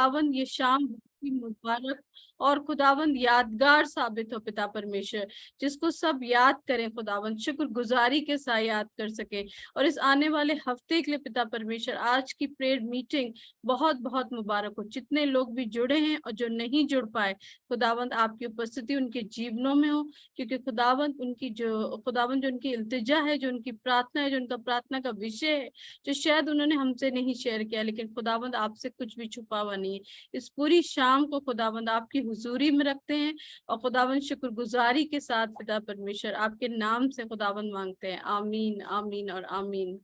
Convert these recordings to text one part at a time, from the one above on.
खुदावंद ये शाम बहुत ही मुबारक और खुदावंद यादगार साबित हो पिता परमेश्वर, जिसको सब याद करें खुदावंद, शुक्रगुजारी के साथ याद कर सके। और इस आने वाले हफ्ते के लिए पिता परमेश्वर आज की प्रेयर मीटिंग बहुत बहुत मुबारक हो। जितने लोग भी जुड़े हैं और जो नहीं जुड़ पाए, खुदावंद आपकी उपस्थिति उनके जीवनों में हो, क्योंकि खुदावंद जो उनकी इल्तिजा है, जो उनकी प्रार्थना है, जो उनका प्रार्थना का विषय है, जो शायद उन्होंने हमसे नहीं शेयर किया, लेकिन खुदावंद आपसे कुछ भी छुपा हुआ नहीं है। इस पूरी शाम को खुदावंद आपकी हुजूरी में रखते हैं और खुदावंद शुक्रगुजारी के साथ पिता परमेश्वर आपके नाम से खुदावंद मांगते हैं। आमीन, आमीन और आमीन।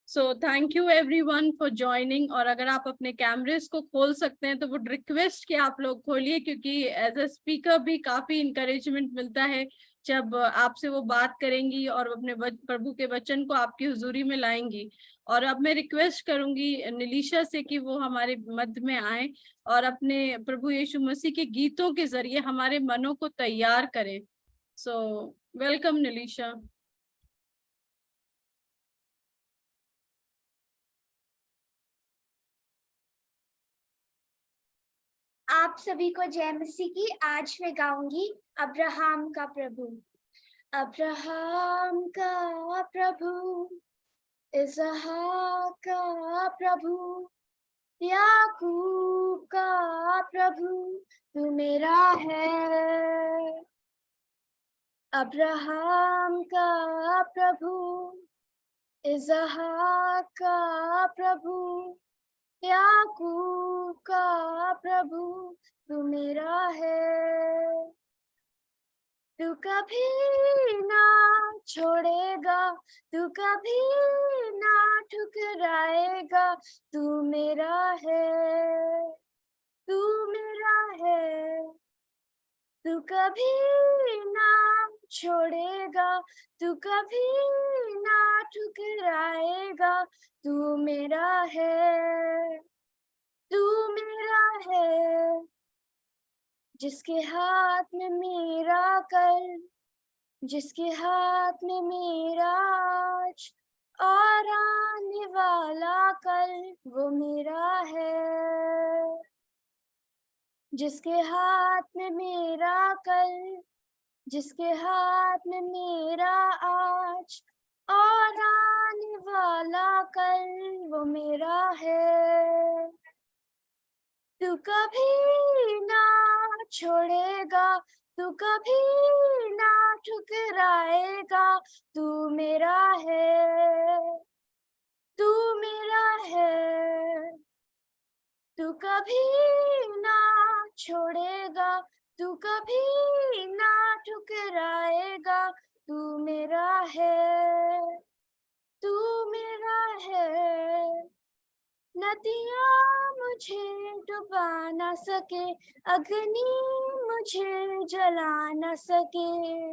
So thank you everyone for joining. और अगर आप अपने कैमरेस को खोल सकते हैं तो वो रिक्वेस्ट कि आप लोग खोलिए, क्योंकि एज अ स्पीकर भी काफी इंकरेजमेंट मिलता है जब आपसे वो बात करेंगी और अपने प्रभु के वचन को आपकी हुजूरी में लाएंगी। और अब मैं रिक्वेस्ट करूंगी निलीशा से कि वो हमारे मध्य में आए और अपने प्रभु यीशु मसीह के गीतों के जरिए हमारे मनों को तैयार करें। So welcome Nilisha. आप सभी को जय मसीह की। आज मैं गाऊंगी अब्राहम का प्रभु। अब्राहम का प्रभु, इसहाक का प्रभु, याकूब का प्रभु, तू मेरा है। अब्राहम का प्रभु, इसहाक का प्रभु, याकूब का प्रभु, तू मेरा है। तू कभी ना छोड़ेगा, तू कभी ना ठुकराएगा, तू मेरा है, तू मेरा है। तू कभी ना छोड़ेगा, तू कभी ना ठुकराएगा, तू मेरा है, तू मेरा है। जिसके हाथ में मेरा कल, जिसके हाथ में मेरा आज और आने वाला कल, वो मेरा है। जिसके हाथ में मेरा कल, जिसके हाथ में मेरा आज और आने वाला कल, वो मेरा है। तू कभी ना छोड़ेगा, तू कभी ना ठुकराएगा, तू मेरा है, तू मेरा है। तू कभी ना छोड़ेगा, तू कभी ना ठुकराएगा, तू मेरा है, तू मेरा है। नदियाँ मुझे डुबा ना सके, अग्नि मुझे जला ना सके,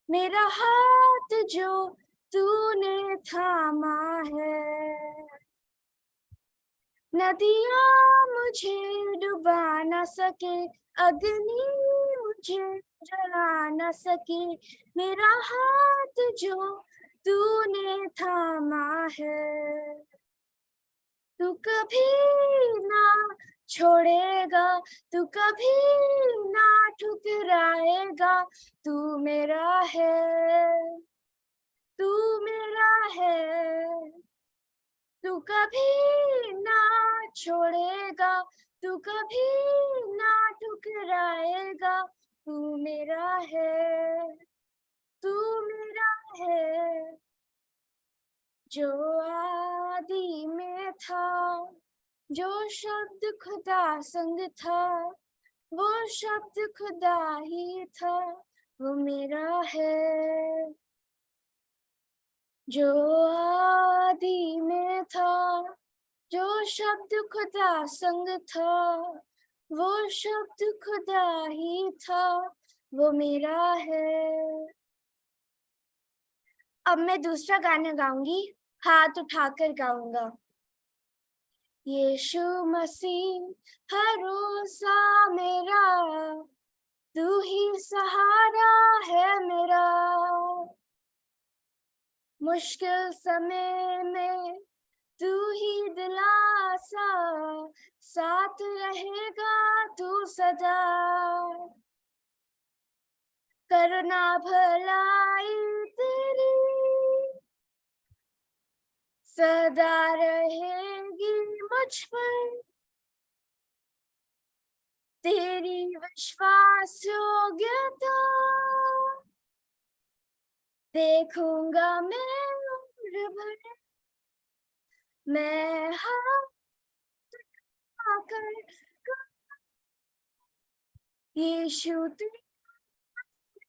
मेरा हाथ जो तूने थामा है। नदियाँ मुझे डुबा ना सके, अग्नि मुझे जला ना सके, मेरा हाथ जो तूने थामा है। तू कभी ना छोड़ेगा, तू कभी ना ठुकराएगा, तू मेरा है, तू मेरा है। तू कभी ना छोड़ेगा, तू कभी ना ठुकराएगा, तू मेरा है, तू मेरा है। जो आदि में था, जो शब्द खुदा संग था, वो शब्द खुदा ही था, वो मेरा है। जो आदि में था, जो शब्द खुदा संग था, वो शब्द खुदा ही था, वो मेरा है। अब मैं दूसरा गाना गाऊंगी, हाथ उठाकर गाऊंगा। यीशु मसीह भरोसा मेरा, तू ही सहारा है मेरा। मुश्किल समय में तू ही दिलासा, साथ रहेगा तू सदा। करुणा भलाई तेरी सदा रहेगी मुझ पर, तेरी विश्वास योग्यता देखूंगा मैं उम्र भर। मैं हाथ उठाकर यीशु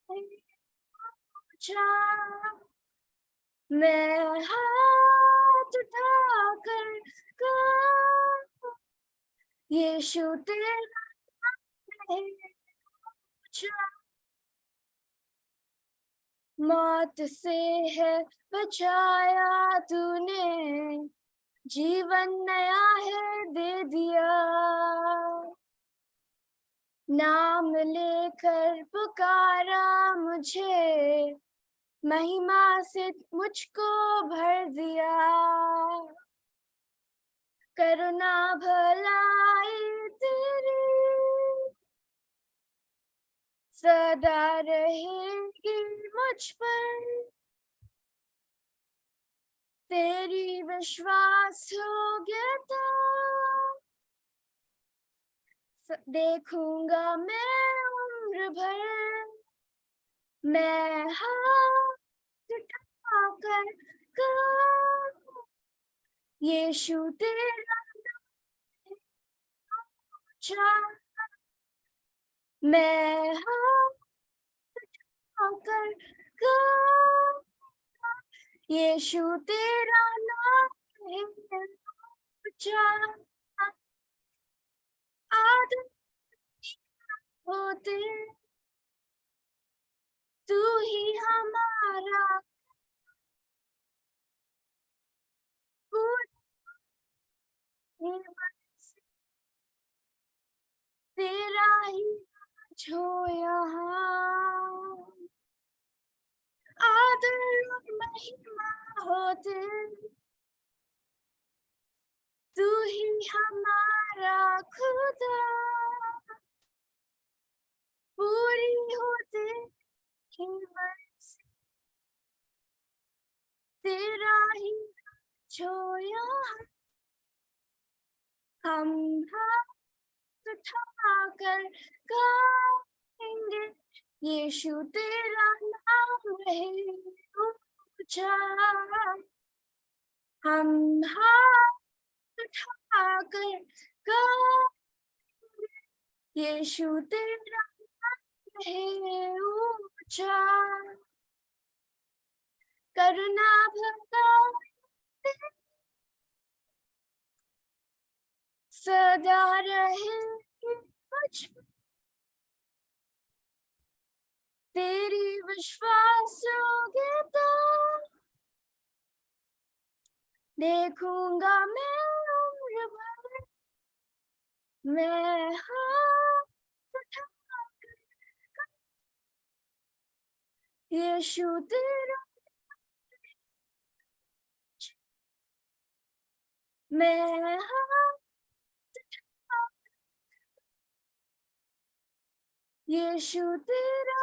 पूछा, मैं हाथ उठाकर यीशु तेरा पूछा। मौत से है बचाया तूने, जीवन नया है दे दिया। नाम लेकर पुकारा मुझे, महिमा से मुझको भर दिया। करुणा भलाई तेरी सदा रहेगी मुझ पर, तेरी विश्वास योग्यता देखूंगा मैं उम्र भर। मैं हाथ उठाकर यीशु तेरा पूछा, मैं हाथ उठाकर यीशु तेरा नाम पूछा। आदर होते तू ही हमारा तेरा ही जो यहाँ आदर और महिमा होते तू ही हमारा खुदा। पूरी होते ही मर्जी तेरा ही जो यहाँ हम हाथ उठाकर गाएंगे, यीशु तेरा नाम रहे ऊंचा। हम हाथ उठाकर गाएंगे, यीशु तेरा नाम रहे ऊंचा। करुणा भलाई सदा रहेगी मुझ पर, तेरी विश्वास योग्यता देखूंगा मैं उम्र भर। मैं हाथ उठाकर यीशु तेरा मैं हाथ उठाकर यीशु तेरा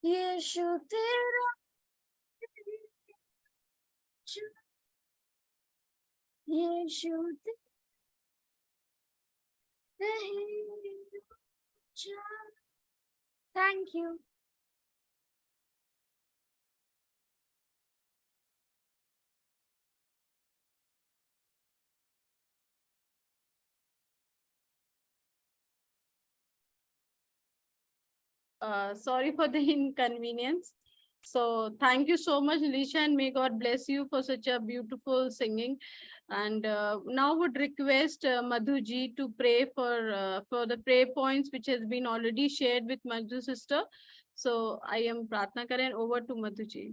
यीशु तेरा Yeshu thank you. Sorry for the inconvenience. So thank you so much, Lisha, and may God bless you for such a beautiful singing. And now would request Madhuji to pray for the prayer points which has been already shared with Madhu sister. So I am Pratna Karen. Over to Madhuji.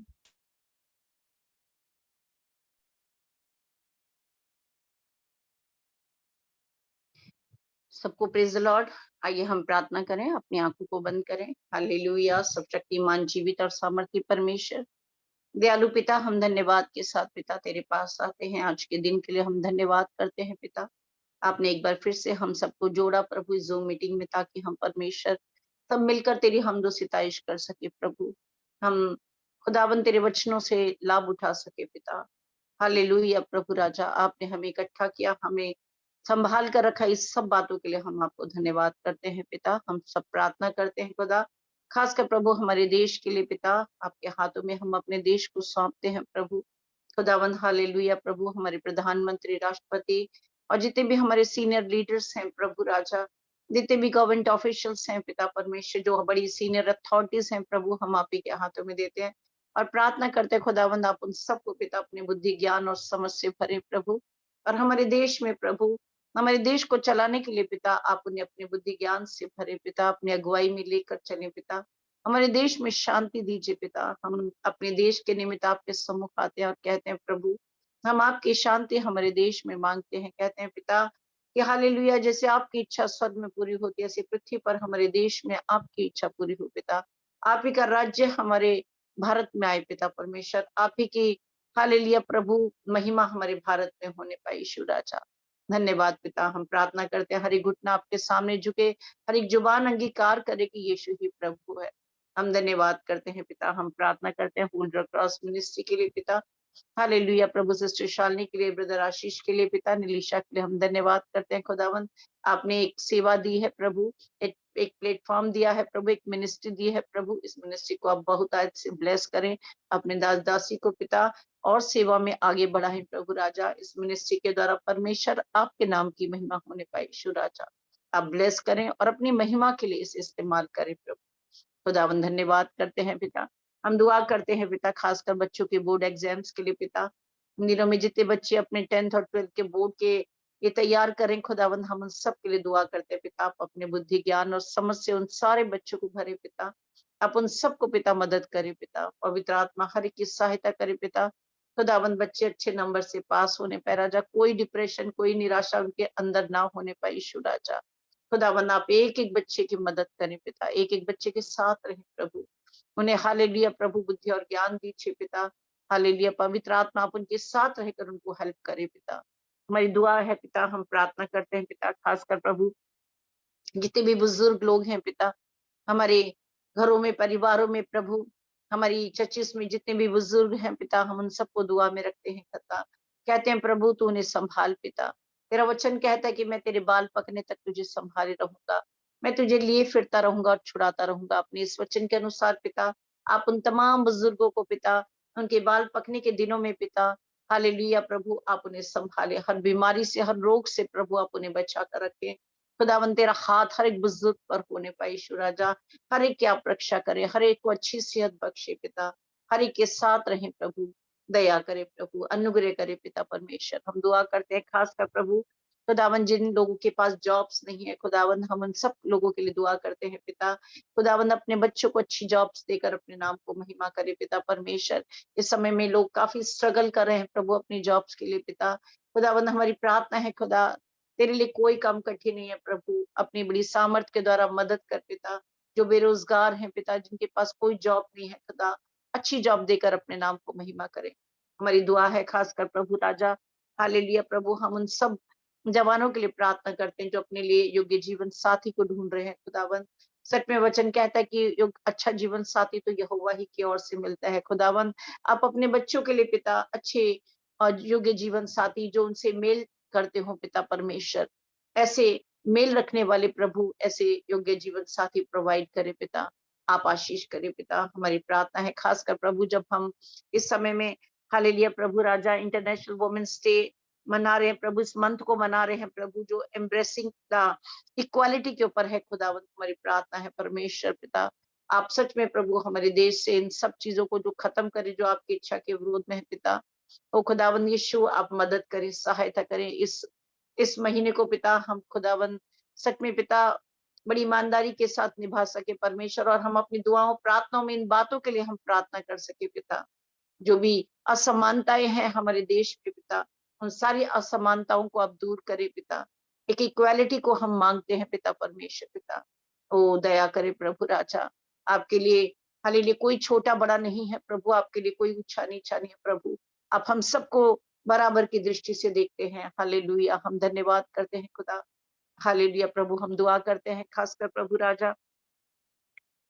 सबको praise the Lord. आइए हम प्रार्थना करें, अपनी आंखों को बंद करें। हालेलुया। सब शक्तिमान जीवित और सामर्थी परमेश्वर, दयालु पिता, हम धन्यवाद के साथ पिता तेरे पास आते हैं। आज के दिन के लिए हम धन्यवाद करते हैं पिता। आपने एक बार फिर से हम सबको जोड़ा प्रभु इस ज़ूम मीटिंग में, ताकि हम परमेश्वर सब मिलकर तेरी हम्द सिताइश कर सके प्रभु। हम खुदावन तेरे वचनों से लाभ उठा सके पिता। हालेलुया प्रभु राजा, आपने हमें इकट्ठा किया, हमें संभाल कर रखा, इस सब बातों के लिए हम आपको धन्यवाद करते हैं पिता। हम सब प्रार्थना करते हैं खुदा, खासकर प्रभु हमारे देश के लिए पिता। आपके हाथों में हम अपने देश को सौंपते हैं प्रभु। खुदावंद हालेलुया प्रभु, हमारे प्रधानमंत्री, राष्ट्रपति और जितने भी हमारे सीनियर लीडर्स हैं प्रभु राजा, जितने भी गवर्नमेंट ऑफिशियल्स हैं पिता परमेश्वर, जो बड़ी सीनियर अथॉरिटीज हैं प्रभु, हम आप ही के हाथों में देते हैं और प्रार्थना करते हैं खुदावंद, आप उन सबको पिता अपने बुद्धि ज्ञान और समझ से भरे प्रभु। और हमारे देश में प्रभु, हमारे देश को चलाने के लिए पिता आप उन्हें अपने बुद्धि ज्ञान से भरे पिता, अपनी अगुवाई में लेकर चले पिता। हमारे देश में शांति दीजिए पिता। हम अपने देश के निमित्त आपके सम्मुख आते हैं और कहते हैं प्रभु, हम आपकी शांति हमारे देश में मांगते हैं। कहते हैं पिता कि हालेलुया, जैसे आपकी इच्छा स्वर्ग में पूरी होती है, ऐसे पृथ्वी पर हमारे देश में आपकी इच्छा पूरी हो पिता। आप ही का राज्य हमारे भारत में आए पिता परमेश्वर। आप ही की हालेलुया प्रभु महिमा हमारे भारत में होने पाए यीशु राजा। धन्यवाद पिता। हम प्रार्थना करते हैं हर एक घुटना आपके सामने झुके, हर एक जुबान अंगीकार करे कि यीशु ही प्रभु है। हम धन्यवाद करते हैं पिता। हम प्रार्थना करते हैं फूल क्रॉस मिनिस्ट्री के लिए पिता। हालेलुया प्रभु, सिस्टर शालिनी के लिए, ब्रदर आशीष के लिए पिता, निलिशा के लिए हम धन्यवाद करते हैं खुदावंद। आपने एक सेवा दी है प्रभु, एक प्लेटफॉर्म दिया है प्रभु, एक मिनिस्ट्री दी है प्रभु। इस मिनिस्ट्री को आप बहुत आज से ब्लेस करें, अपने दास दासी को पिता और सेवा में आगे बढ़ाएं प्रभु राजा। इस मिनिस्ट्री के द्वारा परमेश्वर आपके नाम की महिमा होने पाए यीशु राजा। आप ब्लेस करें और अपनी महिमा के लिए इसे इस्तेमाल करें प्रभु। खुदावन धन्यवाद करते हैं पिता। हम दुआ करते हैं पिता, खासकर बच्चों के बोर्ड एग्जाम्स के लिए पिता। इन दिनों में जितने बच्चे अपने 10th और 12th के बोर्ड के ये तैयार करें खुदावंद, हम उन सब के लिए दुआ करते हैं पिता। आप अपने बुद्धि ज्ञान और समझ से उन सारे बच्चों को भरे पिता। आप उन सबको पिता मदद करें पिता। पवित्र आत्मा हर एक की सहायता करे पिता। खुदावंद बच्चे अच्छे नंबर से पास होने पाए राजा, कोई डिप्रेशन कोई निराशा उनके अंदर ना होने पाए यीशु राजा। खुदावंद आप एक एक बच्चे की मदद करें पिता, एक एक बच्चे के साथ रहें प्रभु। उन्हें हालेलुया प्रभु बुद्धि और ज्ञान दीजिए पिता। हालेलुया पवित्र आत्मा आप उनके साथ रहकर उनको हेल्प करे पिता। हमारी दुआ है पिता, हम प्रार्थना करते हैं पिता, खासकर प्रभु जितने भी बुजुर्ग लोग हैं पिता, हमारे घरों में परिवारों में प्रभु, हमारी चर्चिस में जितने भी बुजुर्ग हैं पिता, हम उन सबको दुआ में रखते हैं पिता। कहते हैं प्रभु तू उन्हें संभाल पिता। तेरा वचन कहता है कि मैं तेरे बाल पकने तक तुझे संभाले रहूंगा, मैं तुझे लिए फिरता रहूंगा और छुड़ाता रहूंगा। अपने इस वचन के अनुसार पिता आप उन तमाम बुजुर्गों को पिता, उनके बाल पकने के दिनों में पिता, हालेलुया प्रभु आप उन्हें संभाले, हर बीमारी से हर रोग से प्रभु आप उन्हें बचा कर रखें। खुदावन तेरा हाथ हर एक बुजुर्ग पर होने पाए यीशु राजा। हर एक की आप रक्षा करें, हर एक को अच्छी सेहत बख्शे पिता, हर एक के साथ रहे प्रभु। दया करे प्रभु, अनुग्रह करे पिता परमेश्वर। हम दुआ करते हैं खासकर प्रभु खुदावन जिन लोगों के पास जॉब्स नहीं है खुदावन, हम उन सब लोगों के लिए दुआ करते हैं पिता। खुदावन अपने बच्चों को अच्छी जॉब्स देकर अपने नाम को महिमा करे पिता परमेश्वर। इस समय में लोग काफी स्ट्रगल कर रहे हैं प्रभु अपनी जॉब्स के लिए पिता। खुदावन हमारी प्रार्थना है खुदा, तेरे लिए कोई काम कठिन नहीं है प्रभु। अपनी बड़ी सामर्थ के द्वारा मदद कर पिता, जो बेरोजगार हैं पिता, जिनके पास कोई जॉब नहीं है खुदा, अच्छी जॉब देकर अपने नाम को महिमा करें। हमारी दुआ है खासकर प्रभु राजा। हालेलुया प्रभु, हम उन सब जवानों के लिए प्रार्थना करते हैं जो अपने लिए योग्य जीवन साथी को ढूंढ रहे हैं खुदावन। सच में वचन कहता है कि अच्छा जीवन साथी तो यहोवा ही की ओर से मिलता है खुदावन। आप अपने बच्चों के लिए पिता अच्छे और योग्य जीवन साथी जो उनसे मेल करते हो पिता परमेश्वर, ऐसे मेल रखने वाले प्रभु, ऐसे योग्य जीवन साथी प्रोवाइड करे पिता। आप आशीष करे पिता। हमारी प्रार्थना है खासकर प्रभु जब हम इस समय में हालेलुया प्रभु राजा इंटरनेशनल वुमेन्स डे मना रहे हैं प्रभु, इस मंथ को मना रहे हैं प्रभु जो एम्ब्रेसिंग द इक्वालिटी के ऊपर है खुदावंत। हमारी प्रार्थना है परमेश्वर पिता, आप सच में प्रभु हमारे देश से इन सब चीजों को जो खत्म करे जो आपकी इच्छा के विरोध में है पिता। ओ खुदावंद यीशु आप मदद करें, सहायता करें। इस महीने को पिता हम खुदावंद सच में पिता बड़ी ईमानदारी के साथ निभा सके परमेश्वर, और हम अपनी दुआओं प्रार्थनाओं में इन बातों के लिए हम प्रार्थना कर सके पिता। जो भी असमानताएं हैं हमारे देश में पिता, उन सारी असमानताओं को आप दूर करें पिता। एक इक्वालिटी को हम मांगते हैं पिता परमेश्वर पिता। ओ दया करे प्रभु राजा। आपके लिए हालेलुया, कोई छोटा बड़ा नहीं है प्रभु, आपके लिए कोई ऊंचा नीचा नहीं है प्रभु। आप हम सबको बराबर की दृष्टि से देखते हैं। हालेलुया, हम धन्यवाद करते हैं खुदा। हालेलुया प्रभु, हम दुआ करते हैं खासकर प्रभु राजा,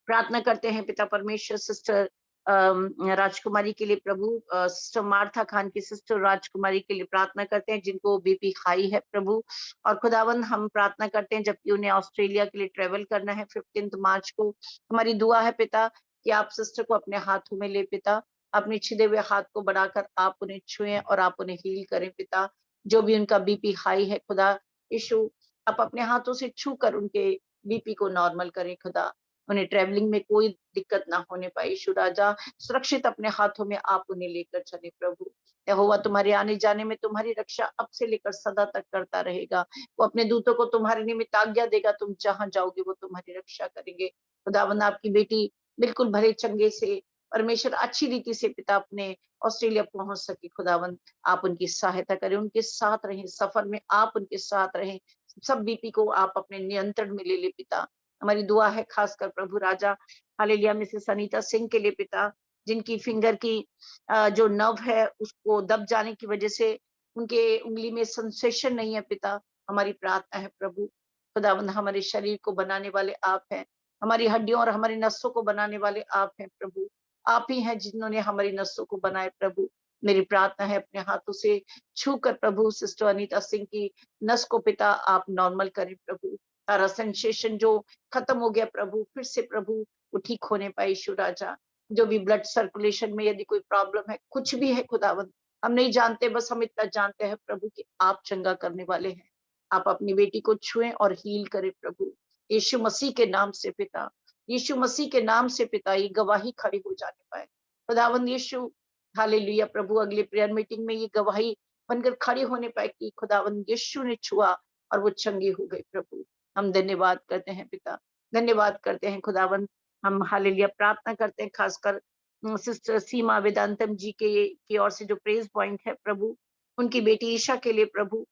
प्रार्थना करते हैं पिता परमेश्वर सिस्टर राजकुमारी के लिए प्रभु, सिस्टर मार्था खान की सिस्टर राजकुमारी के लिए प्रार्थना करते हैं जिनको बीपी हाई है प्रभु। और खुदावन हम प्रार्थना करते हैं जबकि उन्हें ऑस्ट्रेलिया के लिए ट्रेवल करना है 15 मार्च को। हमारी दुआ है पिता कि आप सिस्टर को अपने हाथों में ले पिता, अपने छिदे हुए हाथ को बढ़ाकर आप उन्हें छुएं और आप उन्हें हील करें पिता। जो भी उनका बीपी हाई है खुदा यीशु, आप अपने हाथों से छू कर उनके बीपी को नॉर्मल करें खुदा। उन्हें ट्रैवलिंग में कोई दिक्कत ना होने पाए यीशु राजा, सुरक्षित अपने हाथों में आप उन्हें लेकर चले प्रभु। यहोवा तुम्हारे आने जाने में तुम्हारी रक्षा अब से लेकर सदा तक करता रहेगा। वो अपने दूतों को तुम्हारे निमित्त आज्ञा देगा, तुम जहां जाओगे वो तुम्हारी रक्षा करेंगे। खुदावन आपकी बेटी बिल्कुल भले चंगे से परमेश्वर अच्छी रीति से पिता अपने ऑस्ट्रेलिया पहुंच सके। खुदावन आप उनकी सहायता करें, उनके साथ रहें, सफर में आप उनके साथ रहें। सब बीपी को आप अपने नियंत्रण में ले ले पिता। हमारी दुआ है खासकर प्रभु राजा, हालेलुया, मिसेस अनीता सिंह के लिए पिता, जिनकी फिंगर की जो नर्व है उसको दब जाने की वजह से उनके उंगली में सेंसेशन नहीं है पिता। हमारी प्रार्थना है प्रभु, खुदावंद हमारे शरीर को बनाने वाले आप हैं, हमारी हड्डियों और हमारी नसों को बनाने वाले आप हैं प्रभु। आप ही हैं जिन्होंने हमारी नसों को बनाए प्रभु। मेरी प्रार्थना है अपने हाथों से छू कर प्रभु सिस्टर अनीता सिंह की नस को पिता आप नॉर्मल करें प्रभु। सारा सेंसेशन जो खत्म हो गया प्रभु, फिर से प्रभु वो ठीक होने पाए यीशु राजा। जो भी ब्लड सर्कुलेशन में यदि कोई प्रॉब्लम है, कुछ भी है खुदावंद, हम नहीं जानते, बस हम इतना जानते हैं प्रभु कि आप चंगा करने वाले हैं। आप अपनी बेटी को छुएं और हील करें प्रभु, यीशु मसीह के नाम से पिता। यीशु मसीह के नाम से पिता ये गवाही खड़ी हो जाने पाए खुदावंद यीशु। हालेलुया प्रभु, अगले प्रेयर मीटिंग में ये गवाही बनकर खड़ी होने पाए कि खुदावंद यीशु ने छुआ और वो चंगी हो गई प्रभु। हम धन्यवाद करते हैं पिता, धन्यवाद करते हैं खुदावंद। हम हालेलुया प्रार्थना करते हैं खासकर सिस्टर सीमा वेदांतम जी के की ओर से जो प्रेज पॉइंट है प्रभु, उनकी बेटी ईशा के लिए प्रभु,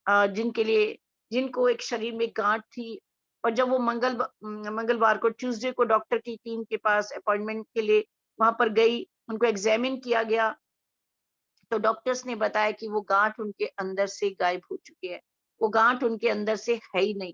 जिनके लिए जिनको एक शरीर में गांठ थी और जब वो मंगलवार को ट्यूसडे को डॉक्टर की टीम के पास अपॉइंटमेंट के लिए वहां पर गई, उनको एग्जामिन किया गया तो डॉक्टर्स ने बताया कि वो गांठ उनके अंदर से गायब हो चुकी है, वो गांठ उनके अंदर से है ही नहीं।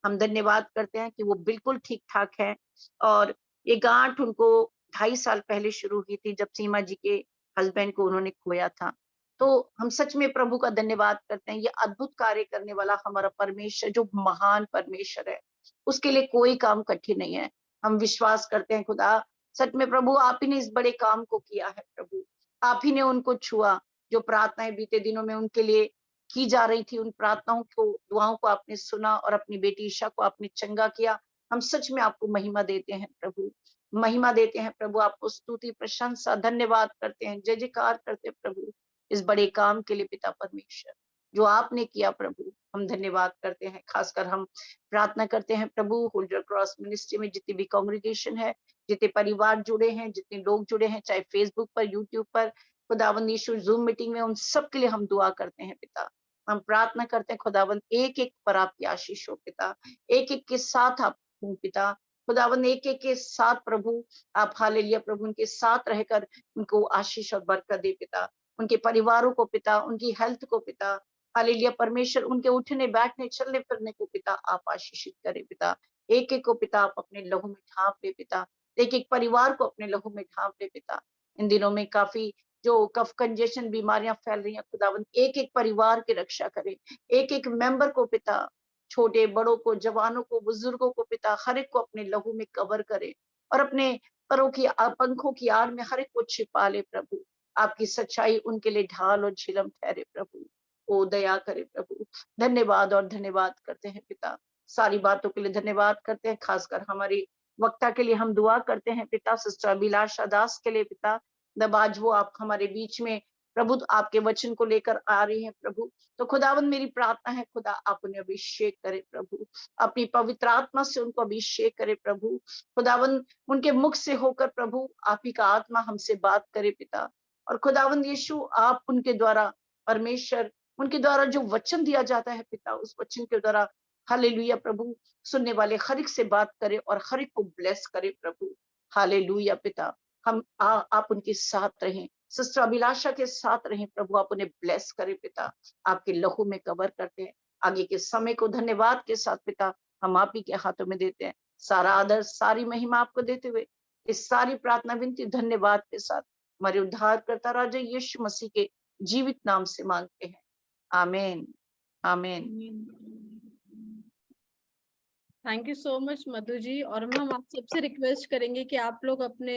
हम धन्यवाद करते हैं कि वो बिल्कुल ठीक ठाक है और ये गांठ उनको 2.5 साल पहले शुरू हुई थी जब सीमा जी के हस्बैंड को उन्होंने खोया था। तो हम सच में प्रभु का धन्यवाद करते हैं, ये अद्भुत कार्य करने वाला हमारा परमेश्वर जो महान परमेश्वर है, उसके लिए कोई काम कठिन नहीं है। हम विश्वास करते हैं खुदा, सच में प्रभु आप ही ने इस बड़े काम को किया है प्रभु। आप ही ने उनको छुआ, जो प्रार्थनाएं बीते दिनों में उनके लिए की जा रही थी, उन प्रार्थनाओं को दुआओं को आपने सुना और अपनी बेटी ईशा को आपने चंगा किया। हम सच में आपको महिमा देते हैं प्रभु, महिमा देते हैं प्रभु, आपको स्तुति प्रशंसा धन्यवाद करते हैं, जय जयकार करते हैं प्रभु इस बड़े काम के लिए पिता परमेश्वर जो आपने किया प्रभु। हम धन्यवाद करते हैं, खासकर हम प्रार्थना करते हैं प्रभु होल्डर क्रॉस मिनिस्ट्री में जितनी भी कांग्रेगेशन है, जितने परिवार जुड़े हैं, जितने लोग जुड़े हैं, चाहे फेसबुक पर, यूट्यूब पर, खुदावंद यीशु जूम मीटिंग में, उन सब के लिए हम दुआ करते हैं पिता। हम प्रार्थना करते हैं खुदावंद एक एक पर आपकी आशीष हो पिता, एक एक के साथ आप हो पिता, खुदावंद एक एक के साथ प्रभु आप हालेलुया प्रभु उनके साथ रहकर उनको आशीष और बरकत दे पिता, उनके परिवारों को पिता, उनकी हेल्थ को पिता, हालेलुया परमेश्वर उनके उठने बैठने चलने फिरने को पिता आप आशीषित करें पिता। एक एक को पिता आप अपने लहू में ढांप ले पिता, एक एक परिवार को अपने लहू में ढांप ले पिता। इन दिनों में काफी जो कफ कंजेशन बीमारियां फैल रही हैं खुदावंद, एक एक परिवार की रक्षा करे, एक एक मेंबर को पिता, छोटे बड़ों को, जवानों को, बुजुर्गों को पिता, हर एक को अपने लहू में कवर करे और अपने परों की पंखों की आड़ में हर एक को छिपा ले प्रभु। आपकी सच्चाई उनके लिए ढाल और झिलम ठहरे प्रभु। ओ दया करे प्रभु। धन्यवाद और धन्यवाद करते हैं पिता, सारी बातों के लिए धन्यवाद करते हैं, खासकर हमारी वक्ता के लिए हम दुआ करते हैं पिता, सिस्टर अभिलाषा दास के लिए पिता, जब आज वो आप हमारे बीच में प्रभु आपके वचन को लेकर आ रही हैं प्रभु, तो खुदावन मेरी प्रार्थना है खुदा आप उन्हें अभिषेक करे प्रभु, अपनी पवित्र आत्मा से उनको अभिषेक करे प्रभु। खुदावन उनके मुख से होकर प्रभु आप ही का आत्मा हमसे बात करे पिता, और खुदावन यीशु आप उनके द्वारा परमेश्वर, उनके द्वारा जो वचन दिया जाता है पिता, उस वचन के द्वारा हालेलुया प्रभु सुनने वाले हर एक से बात करे और हर एक को ब्लेस करे प्रभु। हालेलुया पिता। आप उनके साथ रहें, सिस्टर अभिलाषा के साथ रहें प्रभु, आप उन्हें ब्लेस करें पिता, आपके लहू में कवर करते हैं। आगे के समय को धन्यवाद के साथ पिता हम आप ही के हाथों में देते हैं। सारा आदर सारी महिमा आपको देते हुए इस सारी प्रार्थना विनती धन्यवाद के साथ हमारे उद्धारकर्ता राजा यीशु मसीह के जीवित नाम से मांगते हैं, आमीन आमीन। Thank you so much Madhu ji. और हम आप सबसे रिक्वेस्ट करेंगे कि आप लोग अपने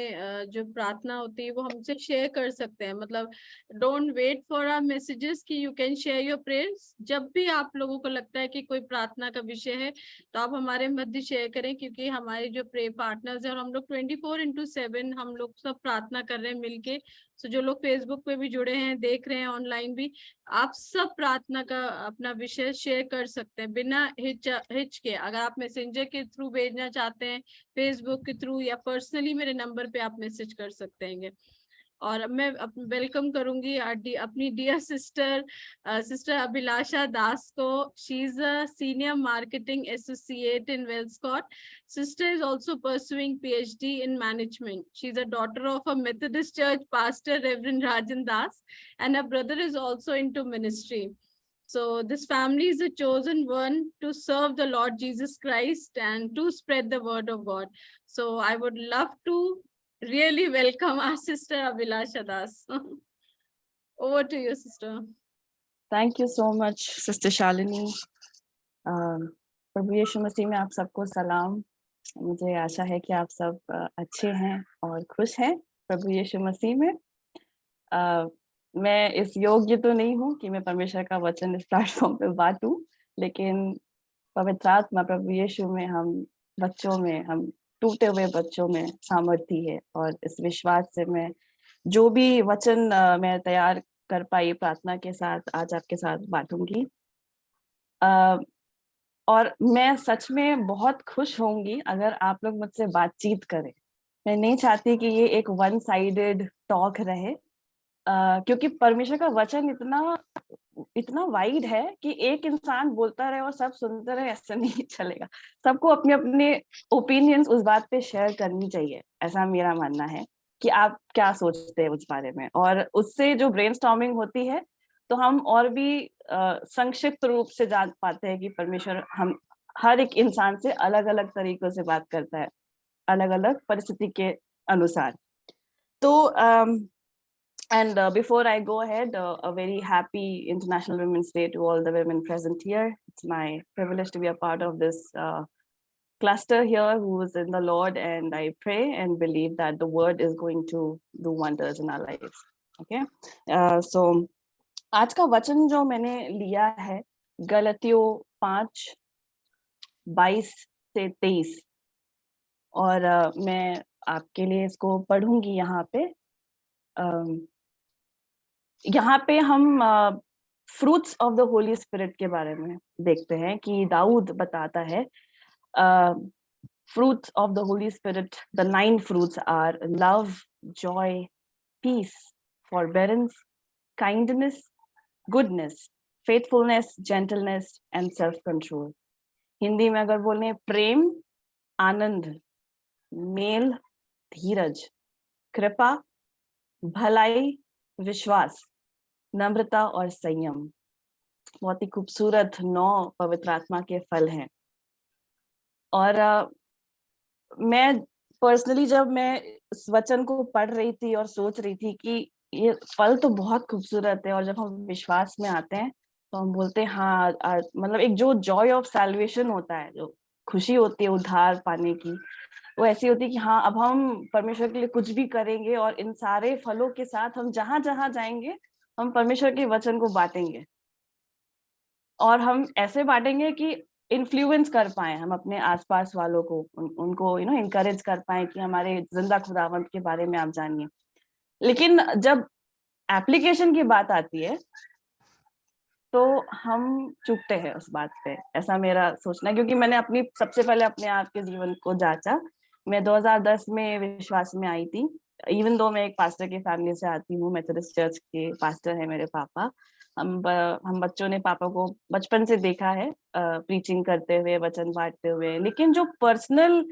जो प्रार्थना होती है वो हमसे शेयर कर सकते हैं। मतलब don't wait for our messages कि you can share your prayers. जब भी आप लोगों को लगता है कि कोई प्रार्थना का विषय है तो आप हमारे मध्य शेयर करें, क्योंकि हमारे जो प्रे पार्टनर्स हैं और हम लोग 24/7 हम लोग सब प्रार्थना कर रहे हैं मिलके। तो जो लोग फेसबुक पे भी जुड़े हैं, देख रहे हैं ऑनलाइन भी, आप सब प्रार्थना का अपना विषय शेयर कर सकते हैं बिना हिच के। अगर आप मैसेंजर के थ्रू भेजना चाहते हैं, फेसबुक के थ्रू, या पर्सनली मेरे नंबर पे आप मैसेज कर सकते हैं। और मैं वेलकम करूंगी अपनी डियर सिस्टर अभिलाषा दास को। She is a senior marketing associate in Wellscot. Sister is also pursuing PhD in management. She's a daughter of a Methodist church pastor, Reverend Rajan Das, and her brother is also into ministry. So this family is a chosen one to serve the Lord Jesus Christ and to spread the word of God. So I would love to really welcome our sister Abhilasha Das. Over to you, sister. Thank you so much, Sister Shalini. प्रभु यीशु मसीह में आप सबको सलाम। मुझे आशा है कि आप सब अच्छे हैं और खुश हैं प्रभु यीशु मसीह में। मैं इस योग्य तो नहीं हूँ कि मैं परमेश्वर का वचन इस प्लेटफॉर्म पे बांटूं, लेकिन पवित्र आत्मा प्रभु यीशु में हम बच्चों में, हम टूटे हुए बच्चों में सामर्थ्य है। और इस विश्वास से मैं जो भी वचन मैं तैयार कर पाई प्रार्थना के साथ आज आपके साथ बांटूंगी। और मैं सच में बहुत खुश होंगी अगर आप लोग मुझसे बातचीत करें। मैं नहीं चाहती कि ये एक वन साइडेड टॉक रहे, क्योंकि परमेश्वर का वचन इतना वाइड है कि एक इंसान बोलता रहे और सब सुनते रहे, ऐसा नहीं चलेगा। सबको अपने अपने ओपिनियंस उस बात पे शेयर करनी चाहिए, ऐसा मेरा मानना है कि आप क्या सोचते हैं उस बारे में। और उससे जो ब्रेनस्टॉर्मिंग होती है तो हम और भी संक्षिप्त रूप से जान पाते हैं कि परमेश्वर हम हर एक इंसान से अलग अलग तरीकों से बात करता है, अलग अलग परिस्थिति के अनुसार। तो and before I go ahead, a very happy International Women's Day to all the women present here. It's my privilege to be a part of this cluster here who is in the Lord, and I pray and believe that the word is going to do wonders in our lives. Okay, so आज का वचन जो मैंने लिया है गलतियों 5:22-23, और मैं आपके लिए इसको पढ़ूंगी। यहाँ पे हम fruits of the Holi spirit के बारे में देखते हैं कि दाऊद बताता है fruits of the Holy Spirit. The 9 fruits are love, joy, peace, forbearance, kindness, goodness, faithfulness, gentleness, and self-control. Hindi में अगर बोले प्रेम, आनंद, मेल, धीरज, कृपा, भलाई, विश्वास, नम्रता और संयम। बहुत ही खूबसूरत 9 पवित्र आत्मा के फल हैं। और मैं पर्सनली जब मैं इस वचन को पढ़ रही थी और सोच रही थी कि ये फल तो बहुत खूबसूरत है, और जब हम विश्वास में आते हैं तो हम बोलते हैं हाँ, मतलब एक जो जॉय ऑफ सैल्वेशन होता है, जो खुशी होती है उद्धार पाने की, वो ऐसी होती है कि हाँ अब हम परमेश्वर के लिए कुछ भी करेंगे, और इन सारे फलों के साथ हम जहां जहां जाएंगे हम परमेश्वर के वचन को बांटेंगे, और हम ऐसे बांटेंगे कि इन्फ्लुएंस कर पाए हम अपने आसपास वालों को, उनको इनकरेज कर पाए कि हमारे जिंदा खुदावंत के बारे में आप जानिए। लेकिन जब एप्लीकेशन की बात आती है तो हम चूकते हैं उस बात पे, ऐसा मेरा सोचना है। क्योंकि मैंने सबसे पहले अपने आप के जीवन को जांचा। मैं 2010 में विश्वास में आई थी। इवन दो मैं एक पास्टर की फैमिली से आती हूँ, मेथोडिस्ट चर्च के पास्टर है मेरे पापा। हम बच्चों ने पापा को बचपन से देखा है प्रीचिंग करते हुए, वचन बांटते हुए। लेकिन जो पर्सनल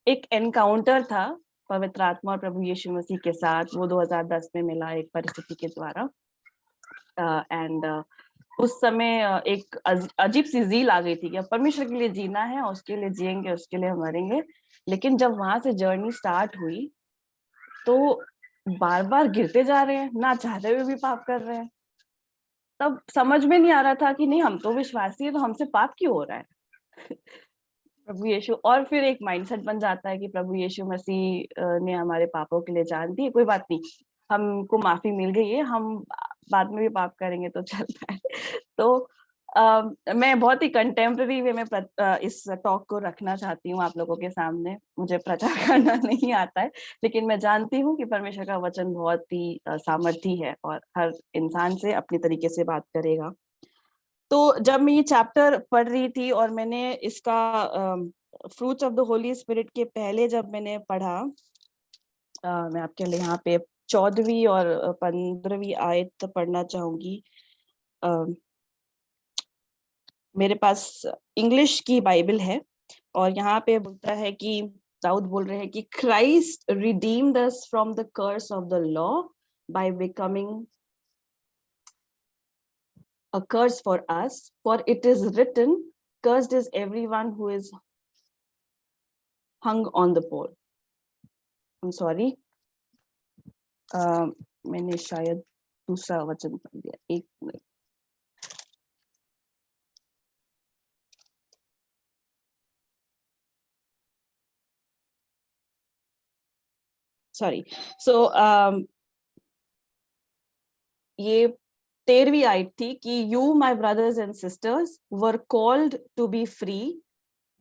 एक एनकाउंटर था पवित्र आत्मा और प्रभु यीशु मसीह के साथ वो 2010 में मिला एक परिस्थिति के द्वारा। एंड उस समय एक अजीब सी ज़ील आ गई थी कि अब परमेश्वर के लिए जीना है, उसके लिए जिएंगे, उसके लिए हम मरेंगे। लेकिन जब वहां से जर्नी स्टार्ट हुई तो बार बार गिरते जा रहे हैं, ना चाहते हुए भी पाप कर रहे हैं। तब समझ में नहीं आ रहा था कि नहीं, हम तो विश्वासी है, तो हमसे पाप क्यों हो रहा है। प्रभु यीशु, और फिर एक माइंडसेट बन जाता है कि प्रभु यीशु मसीह ने हमारे पापों के लिए जान दी, कोई बात नहीं, हमको माफी मिल गई है, हम बाद में भी पाप करेंगे तो चलता है। तो मैं बहुत ही कंटेम्प्रेरी वे में इस टॉक को रखना चाहती हूँ आप लोगों के सामने। मुझे प्रचार करना नहीं आता है, लेकिन मैं जानती हूँ कि परमेश्वर का वचन बहुत ही सामर्थी है और हर इंसान से अपनी तरीके से बात करेगा। तो जब मैं ये चैप्टर पढ़ रही थी और मैंने इसका fruits of the Holi spirit के पहले जब मैंने पढ़ा, मैं आपके लिए यहाँ पे 14वीं और 15वीं आयत पढ़ना चाहूंगी। मेरे पास इंग्लिश की बाइबल है और यहाँ पे बोलता है कि दाऊद बोल रहे हैं कि Christ redeemed us from the curse of the law by becoming a curse for us, for it is written, cursed is everyone who is hung on the pole. I'm sorry, मैंने शायद दूसरा वचन पढ़ दिया, एक मिनट। सॉरी। सो ये 13वीं आयत थी कि you my brothers and sisters were called to be free,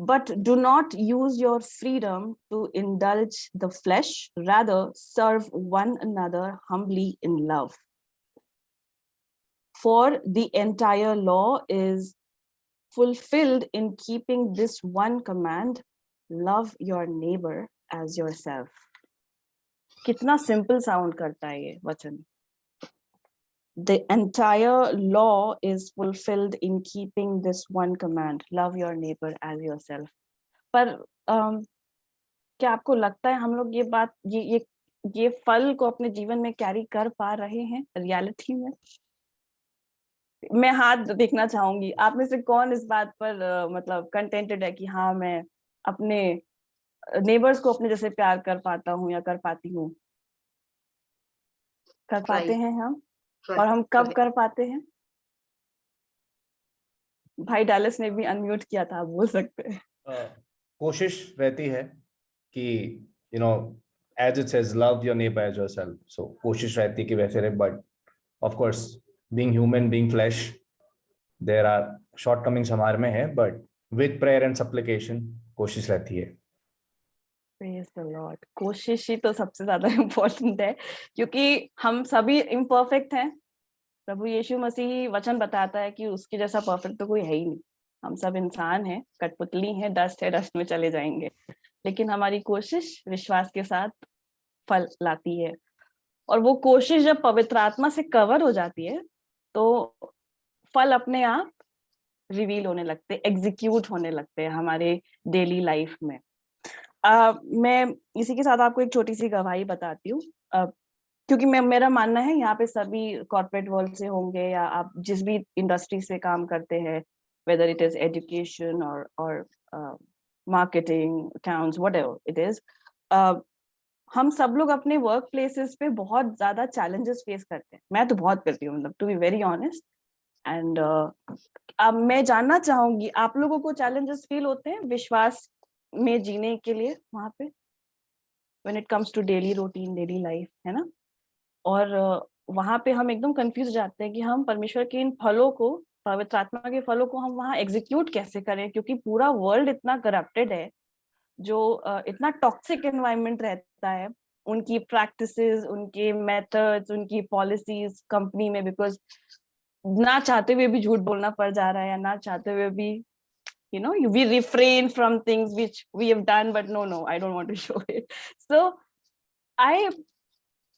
but do not use your freedom to indulge the flesh, rather serve one another humbly in love. For the entire law is fulfilled in keeping this one command, love your neighbor as yourself. कितना simple sound करता है ये वचन। The entire law is fulfilled in keeping this one command, love your neighbor as yourself. पर क्या आपको लगता है हम लोग ये बात ये फल को अपने जीवन में कैरी कर पा रहे हैं रियलिटी में? मैं हाथ देखना चाहूंगी, आप में से कौन इस बात पर मतलब कंटेंटेड है कि हाँ मैं अपने नेबर्स को अपने जैसे प्यार कर पाता हूँ या कर पाती हूँ? कर पाते हैं हम? और हम कब कर पाते हैं? भाई डालस ने भी अनम्यूट किया था, आप बोल सकते हैं। कोशिश रहती है कि you know as it says love your neighbour as yourself, so कोशिश रहती है कि वैसे रहे, but of course being human, being flesh, there are shortcomings हमारे में है, but with prayer and supplication कोशिश रहती है। Praise the Lord. कोशिश ही तो सबसे ज्यादा इम्पोर्टेंट है, क्योंकि हम सभी इम्परफेक्ट हैं। प्रभु यीशु मसीह वचन बताता है कि उसके जैसा परफेक्ट तो कोई है ही नहीं। हम सब इंसान हैं, कठपुतली हैं, डस्ट है, डस्ट में चले जाएंगे। लेकिन हमारी कोशिश विश्वास के साथ फल लाती है, और वो कोशिश जब पवित्र आत्मा से कवर हो जाती है तो फल अपने आप रिवील होने लगते, एग्जीक्यूट होने लगते हैं हमारे डेली लाइफ में। मैं इसी के साथ आपको एक छोटी सी गवाही बताती हूँ, क्योंकि मेरा मानना है यहाँ पे सभी कॉर्पोरेट वर्ल्ड से होंगे या आप जिस भी इंडस्ट्री से काम करते हैं, वेदर इट इज एजुकेशन और marketing, accounts, whatever it is, हम सब लोग अपने वर्क प्लेसेस पे बहुत ज्यादा चैलेंजेस फेस करते हैं। मैं तो बहुत करती हूँ, मतलब to be very honest. And अब मैं जानना चाहूंगी, आप लोगों को चैलेंजेस फील होते हैं विश्वास में जीने के लिए वहां पे, when it comes to daily routine, daily life, है ना? और वहां पे हम एकदम कंफ्यूज हो जाते हैं कि हम परमेश्वर के इन फलों को, पवित्र आत्मा के फलों को हम वहां एग्जीक्यूट कैसे करें, क्योंकि पूरा वर्ल्ड इतना करप्टेड है, जो इतना टॉक्सिक एनवायरनमेंट रहता है, उनकी प्रैक्टिसेस, उनके मेथड्स, उनकी पॉलिसीज कंपनी में, बिकॉज ना चाहते हुए भी झूठ बोलना पड़ जा रहा है, या ना चाहते हुए भी you know we refrain from things which we have done, but no, I don't want to show it. So I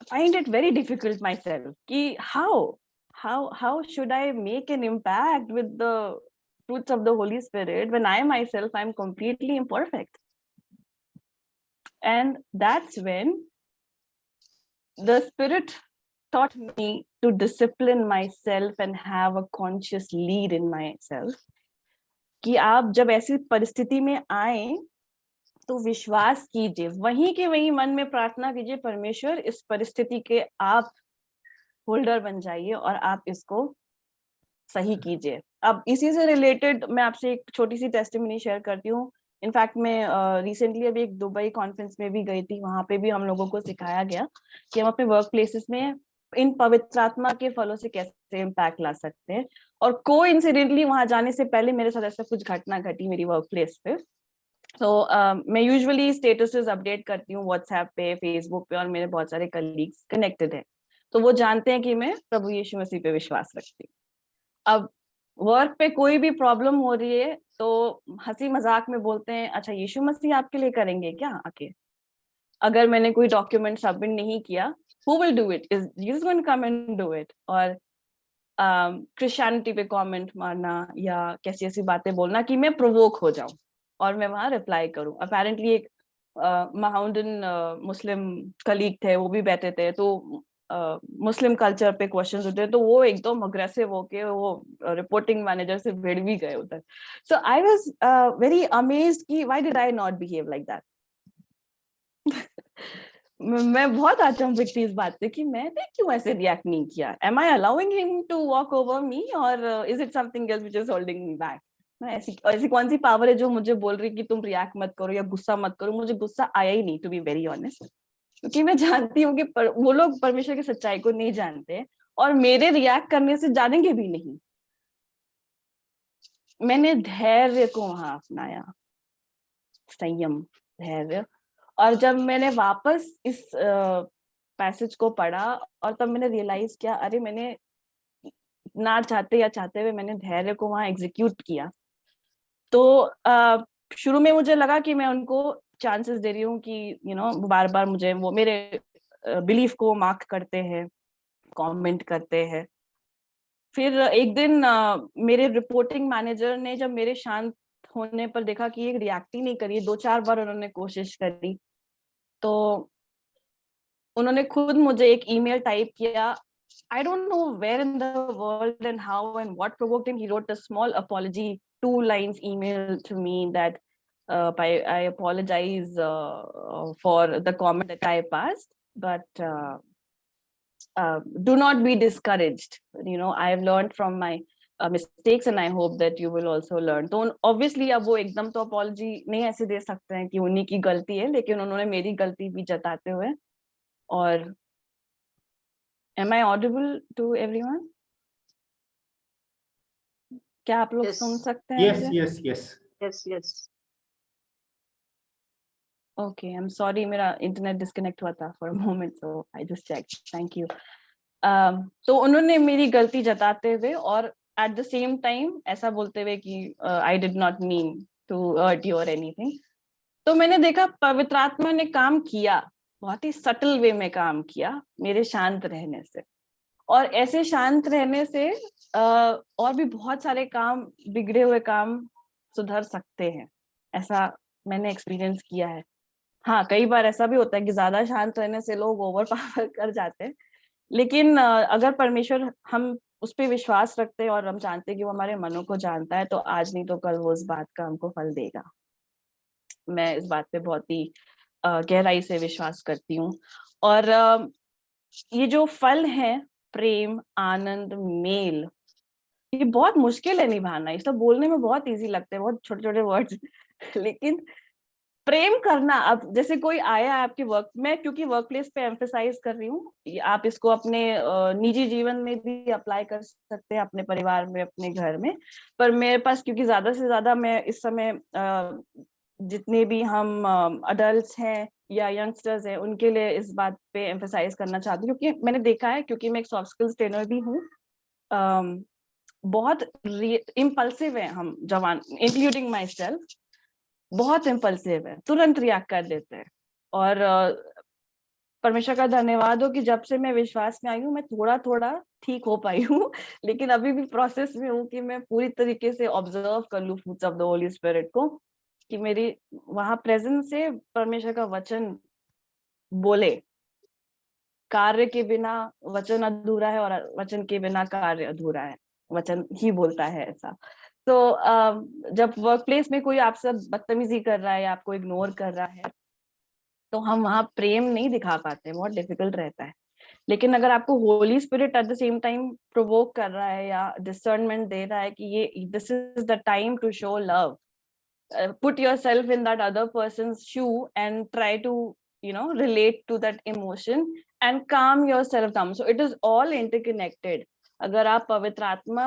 find it very difficult myself ki how should I make an impact with the fruits of the Holy Spirit when I myself I'm completely imperfect. And that's when the Spirit taught me to discipline myself and have a conscious lead in myself. कि आप जब ऐसी परिस्थिति में आए तो विश्वास कीजिए, वहीं के वहीं मन में प्रार्थना कीजिए, परमेश्वर इस परिस्थिति के आप होल्डर बन जाइए और आप इसको सही कीजिए। अब इसी से रिलेटेड मैं आपसे एक छोटी सी टेस्टिमनी शेयर करती हूँ। इनफैक्ट मैं रिसेंटली अभी एक दुबई कॉन्फ्रेंस में भी गई थी, वहां पे भी हम लोगों को सिखाया गया कि हम अपने वर्क प्लेसेस में इन पवित्र आत्मा के फलों से कैसे इम्पैक्ट ला सकते हैं। और कोइंसिडेंटली वहां जाने से पहले मेरे साथ ऐसा कुछ घटना घटी मेरी वर्क प्लेस पे। तो मैं यूजुअली स्टेटसेस अपडेट करती हूँ व्हाट्सएप पे, फेसबुक पे, और मेरे बहुत सारे कलीग्स कनेक्टेड हैं, तो वो जानते हैं कि मैं प्रभु यीशु मसीह पे विश्वास रखती हूँ। अब वर्क पे कोई भी प्रॉब्लम हो रही है तो हंसी मजाक में बोलते हैं, अच्छा यीशु मसीह आपके लिए करेंगे क्या आके? अगर मैंने कोई डॉक्यूमेंट सबमिट नहीं किया, who will do it? Is Jesus going to come and do it? और क्रिश्चियनिटी पे कमेंट मारना या कैसी ऐसी बातें बोलना कि मैं प्रोवोक हो जाऊं और मैं वहां रिप्लाई करूं। अपेरेंटली एक महाउंडन मुस्लिम कलीग थे, वो भी बैठे थे, तो मुस्लिम कल्चर पे क्वेश्चंस होते हैं, तो वो एकदम अग्रेसिव होके वो रिपोर्टिंग मैनेजर से भिड़ भी गए उधर। सो आई वाज वेरी अमेज्ड कि why did I not behave like that. मैं बहुत अचंभित थी इस बात से कि मैंने क्यों ऐसे रिएक्ट नहीं किया। Am I allowing him to walk over me और is it something else which is holding me back? ऐसी कौन सी पावर है जो मुझे बोल रही कि तुम रिएक्ट मत करो या गुस्सा मत करो? मुझे गुस्सा आया ही नहीं, टू बी वेरी ऑनेस्ट, क्योंकि मैं जानती हूँ कि वो लोग परमेश्वर की सच्चाई को नहीं जानते और मेरे रिएक्ट करने से जानेंगे भी नहीं। मैंने धैर्य को वहां अपनाया, संयम, धैर्य। और जब मैंने वापस इस पैसेज को पढ़ा और तब मैंने रियलाइज किया, अरे मैंने ना चाहते या चाहते हुए मैंने धैर्य को वहां एग्जीक्यूट किया। तो शुरू में मुझे लगा कि मैं उनको चांसेस दे रही हूँ कि बार बार मुझे वो मेरे बिलीफ को मार्क करते हैं, कमेंट करते हैं। फिर एक दिन मेरे रिपोर्टिंग मैनेजर ने जब मेरे शांत होने पर देखा कि ये रिएक्ट ही नहीं करी, 2-4 बार उन्होंने कोशिश करी, तो उन्होंने खुद मुझे एक ईमेल टाइप किया। I don't know where in the world and how and what provoked him. He wrote a small apology, 2 lines email to me that I apologize for the comment that I passed, but do not be discouraged. I have learned from my mistakes and I hope that you will also learn. तो obviously अब वो एकदम तो apology नहीं ऐसे दे सकते हैं कि उन्हीं की गलती है, लेकिन उन्होंने मेरी गलती भी जताते हुए। और am I audible to everyone? क्या आप लोग Yes. सुन सकते हैं? yes. Okay, I'm sorry, मेरा इंटरनेट डिस्कनेक्ट हुआ था for a moment, so I just checked. Thank you. तो उन्होंने मेरी गलती जताते हुए और at the same time ऐसा बोलते हुए कि I did not mean to hurt you or anything. तो मैंने देखा पवित्र आत्मा ने काम किया, बहुत ही सटल वे में काम किया मेरे शांत रहने से। और ऐसे शांत रहने से और भी बहुत सारे काम, बिगड़े हुए काम सुधर सकते हैं, ऐसा मैंने एक्सपीरियंस किया है। हाँ, कई बार ऐसा भी होता है कि ज्यादा शांत रहने से लोग ओवर पावर कर जाते हैं, लेकिन अगर परमेश्वर, हम उस पर विश्वास रखते हैं और हम जानते हैं कि वो हमारे मनों को जानता है, तो आज नहीं तो कल वो उस बात का हमको फल देगा। मैं इस बात पे बहुत ही गहराई से विश्वास करती हूँ। और ये जो फल है, प्रेम, आनंद, मेल, ये बहुत मुश्किल है निभाना। ये सब बोलने में बहुत इजी लगते हैं, बहुत छोटे छोटे वर्ड्स, लेकिन प्रेम करना। अब जैसे कोई आया आपके वर्क में, क्योंकि वर्क प्लेस पे एम्फेसाइज कर रही हूँ, आप इसको अपने निजी जीवन में भी अप्लाई कर सकते हैं, अपने परिवार में, अपने घर में। पर मेरे पास, क्योंकि ज्यादा से ज्यादा मैं इस समय जितने भी हम अडल्ट्स हैं या यंगस्टर्स हैं, उनके लिए इस बात पे एम्फेसाइज करना चाहती हूँ, क्योंकि मैंने देखा है, क्योंकि मैं एक सॉफ्ट स्किल्स ट्रेनर भी हूँ, बहुत इम्पल्सिव है हम जवान, इंक्लूडिंग माई सेल्फ, बहुत इम्पल्सिव है, तुरंत रिएक्ट कर देते हैं। और परमेश्वर का धन्यवाद हो कि जब से मैं विश्वास में आई हूँ, मैं थोड़ा थोड़ा ठीक हो पाई हूँ, लेकिन अभी भी प्रोसेस में हूँ कि मैं पूरी तरीके से ऑब्जर्व कर लूँ fruits of the Holi spirit को। कि मेरी वहां प्रेजेंस से परमेश्वर का वचन बोले। कार्य के बिना वचन अधूरा है और वचन के बिना कार्य अधूरा है, वचन ही बोलता है ऐसा। तो जब वर्क प्लेस में कोई आपसे बदतमीजी कर रहा है या आपको इग्नोर कर रहा है, तो हम वहां प्रेम नहीं दिखा पाते, बहुत डिफिकल्ट रहता है। लेकिन अगर आपको Holi spirit at the same time provoke कर रहा है या डिसर्नमेंट दे रहा है कि ये this is the time to show love, put yourself in that other person's shoe and try to relate to that emotion and calm yourself down. So it is all interconnected. अगर आप पवित्र आत्मा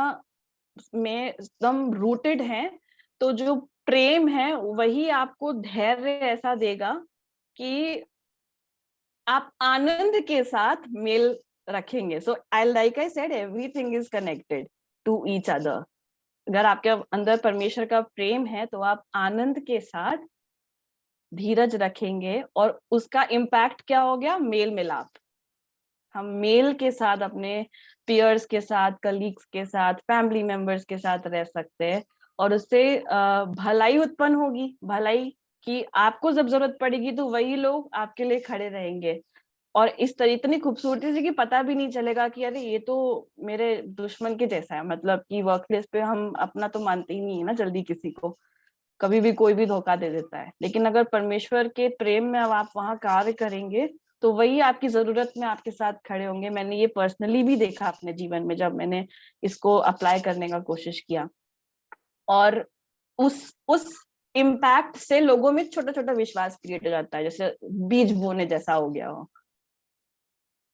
में एकदम रूटेड हैं, तो जो प्रेम है वही आपको धैर्य ऐसा देगा कि आप आनंद के साथ मेल रखेंगे। सो like I said, everything is connected to each other. अगर आपके अंदर परमेश्वर का प्रेम है तो आप आनंद के साथ धीरज रखेंगे, और उसका इम्पैक्ट क्या हो गया? मेल मिलाप। हम मेल के साथ अपने पीयर्स के साथ, कलीग्स के साथ, फैमिली मेंबर्स के साथ रह सकते हैं, और उससे भलाई उत्पन्न होगी। भलाई की आपको जब जरूरत पड़ेगी तो वही लोग आपके लिए खड़े रहेंगे, और इस तरह इतनी खूबसूरती से कि पता भी नहीं चलेगा कि अरे ये तो मेरे दुश्मन के जैसा है। मतलब कि वर्क प्लेस पे हम अपना तो मानते ही नहीं है ना जल्दी किसी को, कभी भी कोई भी धोखा दे देता है। लेकिन अगर परमेश्वर के प्रेम में अब आप वहां कार्य करेंगे तो वही आपकी जरूरत में आपके साथ खड़े होंगे। मैंने ये पर्सनली भी देखा अपने जीवन में, जब मैंने इसको अप्लाई करने का कोशिश किया, और उस इम्पैक्ट से लोगों में छोटा छोटा विश्वास क्रिएट हो जाता है, जैसे बीज बोने जैसा हो गया हो।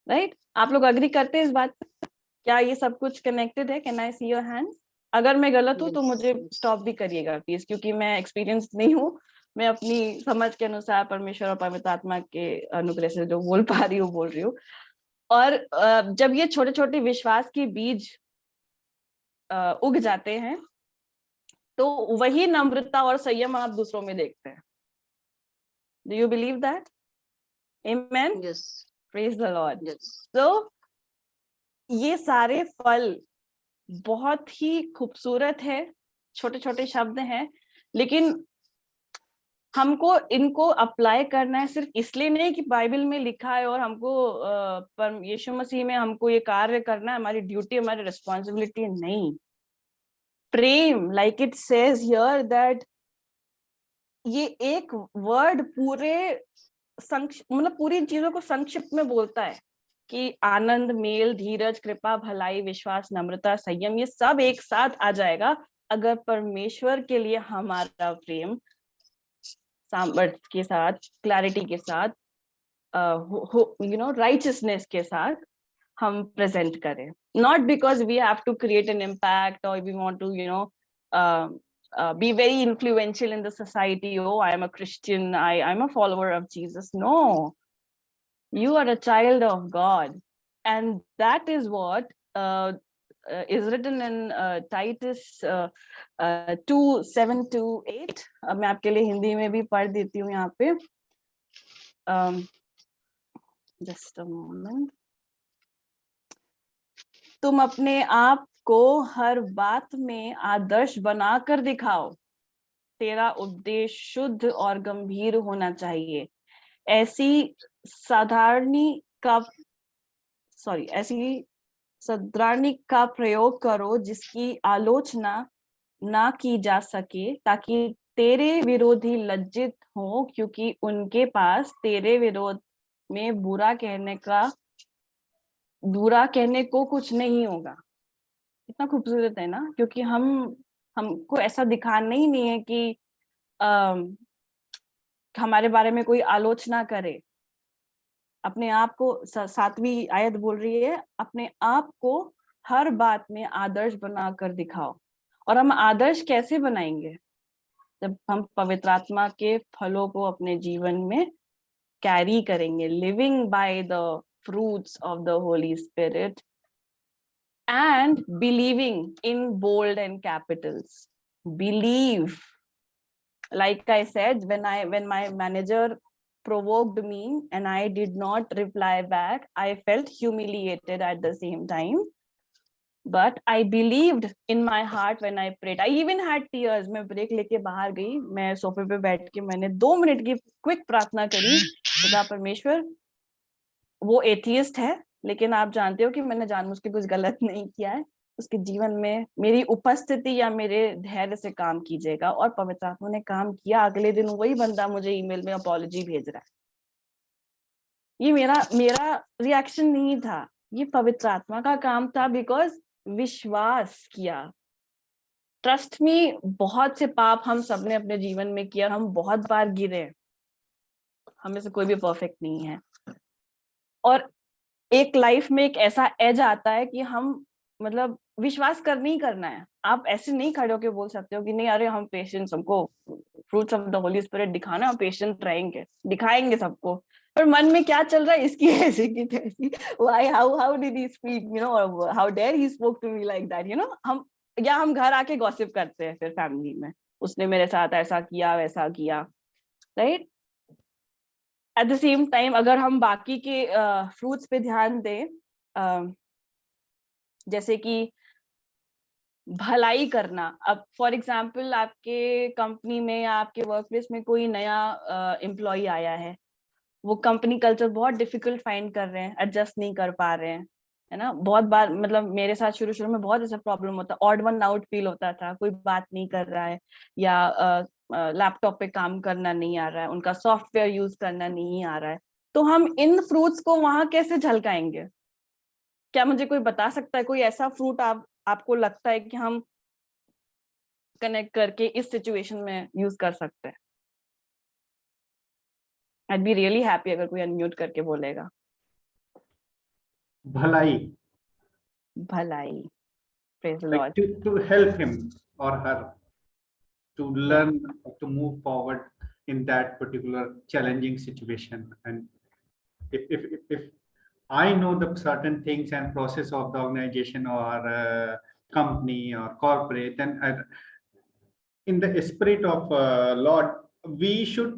राइट? आप लोग अग्री करते हैं इस बात? क्या ये सब कुछ कनेक्टेड है? Can I see your hands? अगर मैं गलत हूँ तो मुझे स्टॉप भी करिएगा प्लीज, क्योंकि मैं एक्सपीरियंस नहीं हूँ। मैं अपनी समझ के अनुसार परमेश्वर और पवित्र आत्मा के अनुग्रह से जो बोल पा रही हूँ बोल रही हूँ। और जब ये छोटे छोटे विश्वास के बीज उग जाते हैं तो वही नम्रता और संयम आप दूसरों में देखते हैं। Do you believe that? Amen? Yes. Praise the Lord. Yes. तो ये सारे फल बहुत ही खूबसूरत है, छोटे छोटे शब्द हैं, लेकिन हमको इनको अप्लाई करना है सिर्फ इसलिए नहीं कि बाइबल में लिखा है और हमको पर यीशु मसीह में हमको ये कार्य करना है, हमारी ड्यूटी, हमारी रिस्पॉन्सिबिलिटी नहीं। प्रेम, like it says here that, ये एक वर्ड पूरे मतलब पूरी चीजों को संक्षिप्त में बोलता है कि आनंद, मेल, धीरज, कृपा, भलाई, विश्वास, नम्रता, संयम, ये सब एक साथ आ जाएगा अगर परमेश्वर के लिए हमारा प्रेम सामर्थ्य के साथ, क्लैरिटी के साथ, राइचियसनेस के साथ हम प्रेजेंट करें। Not because we have to create an impact और we want to be very influential in the society. Oh, I am a Christian, I'm a follower of Jesus. No, you are a child of God, and that is what is written in Titus 2:7-8. मैं आपके लिए हिंदी में भी पढ़ देती हूँ यहाँ पे। Just a moment. तुम अपने आप को हर बात में आदर्श बनाकर दिखाओ। तेरा उपदेश शुद्ध और गंभीर होना चाहिए। ऐसी साधारणी का प्रयोग करो जिसकी आलोचना ना की जा सके, ताकि तेरे विरोधी लज्जित हो, क्योंकि उनके पास तेरे विरोध में बुरा कहने को कुछ नहीं होगा। कितना खूबसूरत है ना? क्योंकि हमको ऐसा दिखाना ही नहीं है कि हमारे बारे में कोई आलोचना करे। अपने आप को, 7वीं आयत बोल रही है, अपने आप को हर बात में आदर्श बनाकर दिखाओ। और हम आदर्श कैसे बनाएंगे? जब हम पवित्र आत्मा के फलों को अपने जीवन में कैरी करेंगे, living by the fruits of the Holy Spirit and believing in bold and capitals. Believe. Like I said, when my manager provoked me and I did not reply back, I felt humiliated at the same time. but I believed in my heart when I prayed. I even had tears. मैं break लेके बाहर गई, मैं सोफे पे बैठ के मैंने 2 मिनट की क्विक प्रार्थना करी, खुदा परमेश्वर वो एथियस्ट है, लेकिन आप जानते हो कि मैंने जानबूझ के कुछ गलत नहीं किया है, उसके जीवन में मेरी उपस्थिति या मेरे धैर्य से काम कीजिएगा। और पवित्र आत्मा ने काम किया। अगले दिन वही बंदा मुझे ईमेल में अपॉलॉजी भेज रहा है। ये मेरा रिएक्शन नहीं था, ये पवित्र आत्मा का काम था, बिकॉज विश्वास किया। ट्रस्ट मी, बहुत से पाप हम सबने अपने जीवन में किया, हम बहुत बार गिरे, हमें से कोई भी परफेक्ट नहीं है। और एक लाइफ में एक ऐसा एज आता है कि हम मतलब विश्वास करना ही करना है। आप ऐसे नहीं खड़े होके बोल सकते हो कि नहीं अरे हम पेशेंस, हमको fruits of the Holi spirit दिखाना, हम पेशेंट रहेंगे, दिखाएंगे सबको, पर मन में क्या चल रहा है इसकी ऐसी की तैसी, why how did he speak, you know, और how dare he spoke to me like that, you know. हम घर आके गॉसिप करते हैं फिर फैमिली में, उसने मेरे साथ ऐसा किया वैसा किया, right. At the same time अगर हम बाकी के फ्रूट्स पे ध्यान दें, जैसे कि भलाई करना। अब फॉर एग्जाम्पल आपके कंपनी में या आपके वर्क प्लेस में कोई नया एम्प्लॉय आया है, वो कंपनी कल्चर बहुत डिफिकल्ट फाइंड कर रहे हैं, एडजस्ट नहीं कर पा रहे हैं, है ना। बहुत बार मतलब मेरे साथ शुरू में बहुत ऐसा प्रॉब्लम होता, ऑड वन आउट फील होता था, कोई बात नहीं कर रहा है या लैपटॉप पे काम करना नहीं आ रहा है, उनका सॉफ्टवेयर यूज करना नहीं आ रहा है। तो हम इन फ्रूट्स को वहां कैसे झलकाएंगे? क्या मुझे कोई बता सकता है कोई ऐसा फ्रूट आपको लगता है कि हम कनेक्ट करके इस सिचुएशन में यूज कर सकते हैं? I'd be really happy अगर कोई अनम्यूट करके बोलेगा। भलाई, भलाई, praise the like Lord. to help him or her to learn to move forward in that particular challenging situation. And if I know the certain things and process of the organization or company or corporate, then in the spirit of Lord, we should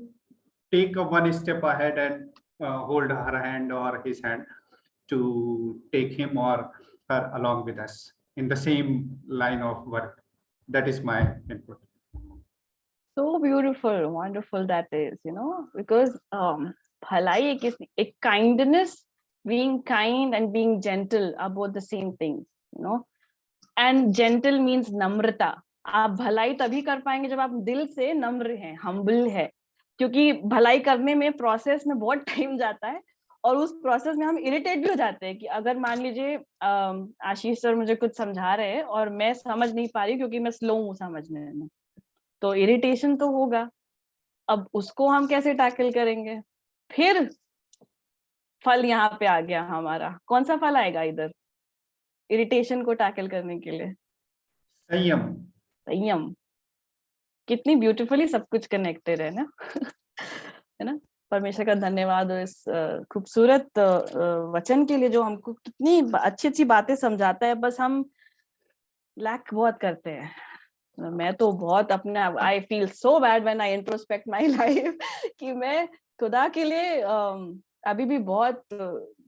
take one step ahead and hold her hand or his hand to take him or her along with us in the same line of work. That is my input. So beautiful, wonderful that is, you know, because bhalai एक kindness, being kind and being gentle are both the same things, you know. And gentle means namrata. आप भलाई तभी कर पाएंगे जब आप दिल से नम्र हैं, हम्बल है, क्योंकि भलाई करने में प्रोसेस में बहुत टाइम जाता है और उस प्रोसेस में हम इरिटेट भी हो जाते हैं कि अगर मान लीजिए आशीष सर मुझे कुछ समझा रहे हैं और मैं समझ नहीं पा रही क्योंकि मैं स्लो हूँ समझने में, तो इरिटेशन तो होगा। अब उसको हम कैसे टैकल करेंगे? फिर फल यहाँ पे आ गया हमारा, कौन सा फल आएगा इधर इरिटेशन को टैकल करने के लिए? संयम। संयम। कितनी ब्यूटीफुली सब कुछ कनेक्टेड है ना है ना। परमेश्वर का धन्यवाद इस खूबसूरत वचन के लिए जो हमको कितनी अच्छी अच्छी बातें समझाता है। बस हम लैक बहुत करते हैं। मैं तो बहुत अपने I feel so bad when I introspect my life कि मैं खुदा के लिए अभी भी बहुत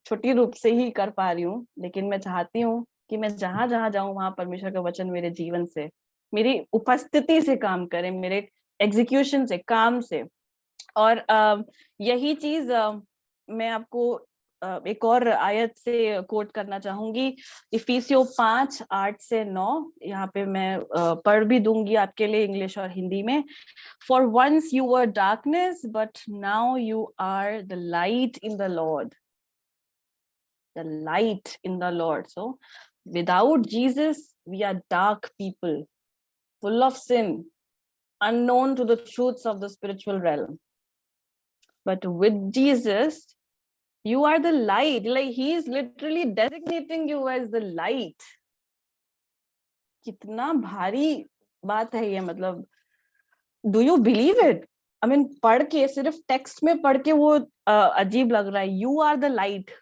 छोटी रूप से ही कर पा रही हूँ, लेकिन मैं चाहती हूँ कि मैं जहां जहां जाऊं वहां परमेश्वर का वचन मेरे जीवन से, मेरी उपस्थिति से काम करे, मेरे एग्जीक्यूशन से, काम से। और यही चीज मैं आपको एक और आयत से कोट करना चाहूंगी, इफिसियों 5:8 से 9। यहाँ पे मैं पढ़ भी दूंगी आपके लिए इंग्लिश और हिंदी में। For once you were darkness, but now you are the light in the Lord. The light in the Lord. So without Jesus, we are dark people, full of sin, unknown to the truths of the spiritual realm. But with Jesus, you are the light. Like he is literally designating you as the light. कितना भारी बात है ये, मतलब do you believe it? I mean, पढ़ के सिर्फ text में पढ़ के वो अजीब लग रहा है। You are the light.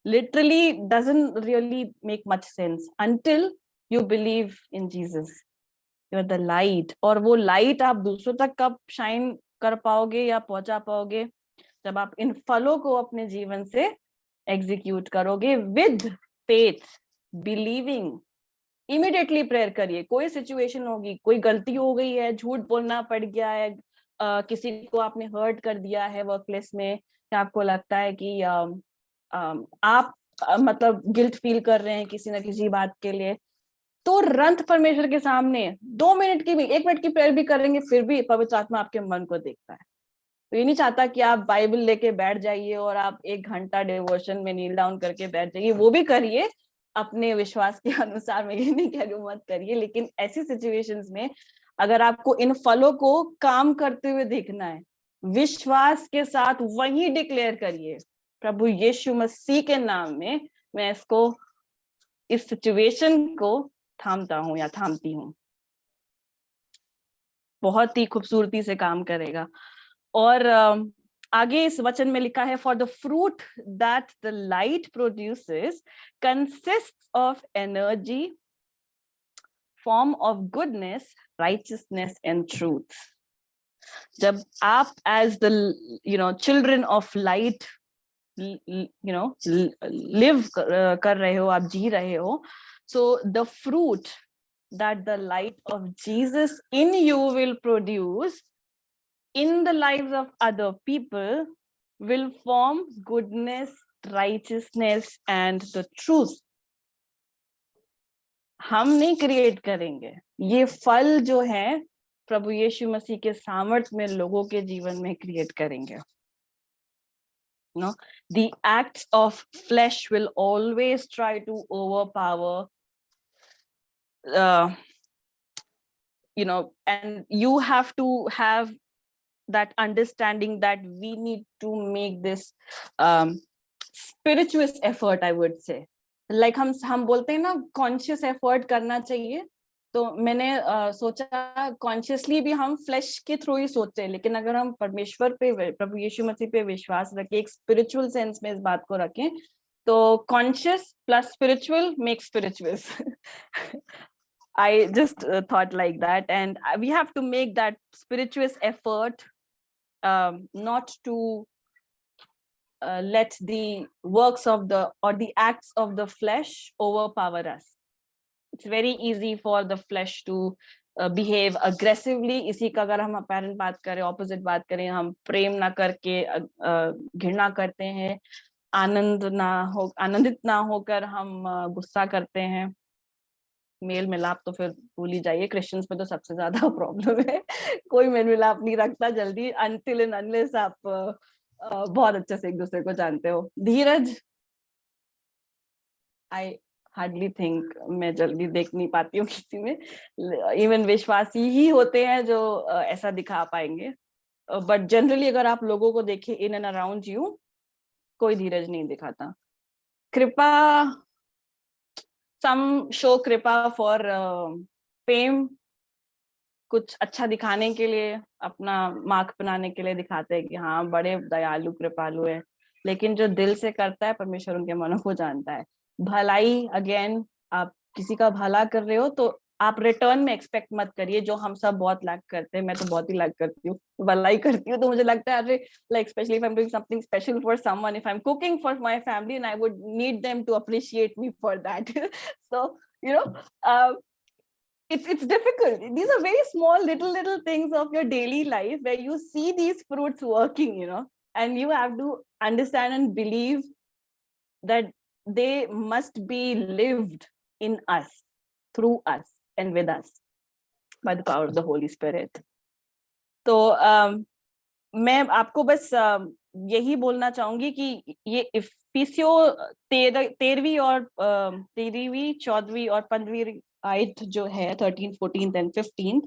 Literally doesn't really make much sense until you believe in Jesus. You are the light. और वो लाइट आप दूसरों तक कब शाइन कर पाओगे या पहुंचा पाओगे? जब आप इन फलों को अपने जीवन से एग्जीक्यूट करोगे with faith, believing immediately prayer करिए। कोई सिचुएशन होगी, कोई गलती हो गई है, झूठ बोलना पड़ गया है, किसी को आपने हर्ट कर दिया है वर्क प्लेस में, या आपको लगता है कि आप मतलब गिल्ट फील कर रहे हैं किसी ना किसी बात के लिए, तो तुरंत परमेश्वर के सामने 2 मिनट की भी, 1 मिनट की प्रेयर भी करेंगे, फिर भी पवित्र आत्मा आपके मन को देखता है। तो ये नहीं चाहता कि आप बाइबल लेके बैठ जाइए और आप 1 घंटा डिवोशन में नील डाउन करके बैठ जाइए, वो भी करिए अपने विश्वास के अनुसार, मैं ये नहीं कह रही हूँ मत करिए, लेकिन ऐसी सिचुएशंस में अगर आपको इन फलों को काम करते हुए देखना है, विश्वास के साथ वही डिक्लेयर करिए, प्रभु यीशु मसीह के नाम में मैं इस सिचुएशन को थामता हूँ या थामती हूँ। बहुत ही खूबसूरती से काम करेगा। और आगे इस वचन में लिखा है, for the fruit that the light produces consist of energy, form of goodness, righteousness and truth. जब आप as the children of light live कर रहे हो, आप जी रहे हो, so the fruit that the light of Jesus in you will produce in the lives of other people will form goodness, righteousness and the truth. हम नहीं create करेंगे, ये फल जो है प्रभु यीशु मसीह के सामर्थ्य में लोगों के जीवन में क्रिएट करेंगे। No, the acts of flesh will always try to overpower, and you have to have that understanding that we need to make this spiritual effort, I would say. Like हम बोलते हैं ना conscious effort करना चाहिए, तो मैंने सोचा consciously भी हम फ्लैश के थ्रू ही सोचते हैं, लेकिन अगर हम परमेश्वर पे, प्रभु यीशु मसीह पे विश्वास रखें, एक स्पिरिचुअल सेंस में इस बात को रखें, तो conscious plus spiritual make spiritual. I just thought like that, and we have to make that spiritual effort, not to let the works of the acts of the flesh overpower us. It's very easy for the flesh to behave aggressively. इसी का अगर हम apparent बात करें, opposite बात करें, हम प्रेम ना करके घृणा करते हैं, आनंदित ना होकर हम गुस्सा करते हैं, मेल मिलाप तो फिर भूल ही जाइए, क्रिश्चियंस में तो सबसे ज्यादा प्रॉब्लम है, कोई मेल मिलाप नहीं रखता जल्दी, until and unless आप बहुत अच्छे से एक दूसरे को जानते हो। धीरज, I hardly think मैं जल्दी देख नहीं पाती हूँ किसी में, इवन विश्वासी ही होते हैं जो ऐसा दिखा पाएंगे, बट जनरली अगर आप लोगों को देखें इन एंड अराउंड यू, कोई धीरज नहीं दिखाता। कृपा, some show कृपा for fame, कुछ अच्छा दिखाने के लिए, अपना मार्क बनाने के लिए दिखाते हैं कि हाँ बड़े दयालु कृपालु है, लेकिन जो दिल से करता है परमेश्वर उनके मनों को जानता है। भलाई, अगेन आप किसी का भला कर रहे हो तो आप रिटर्न में एक्सपेक्ट मत करिए, जो हम सब बहुत लैक करते हैं, मैं तो बहुत ही लैक करती हूँ, भलाई करती हूँ तो मुझे लगता है अरे like specially if I am doing something special for someone, if I am cooking for my family and I would need them to appreciate me for that, so it's difficult. These are very small little things of your daily life where you see these fruits working, and you have to understand and believe that they must be lived in us, through us and with us by the power of the Holy Spirit. तो मैं आपको बस यही बोलना चाहूंगी कि ये इफिसियो 13वीं और 14वीं और 15वीं आयत जो है 13, 14 एंड 15,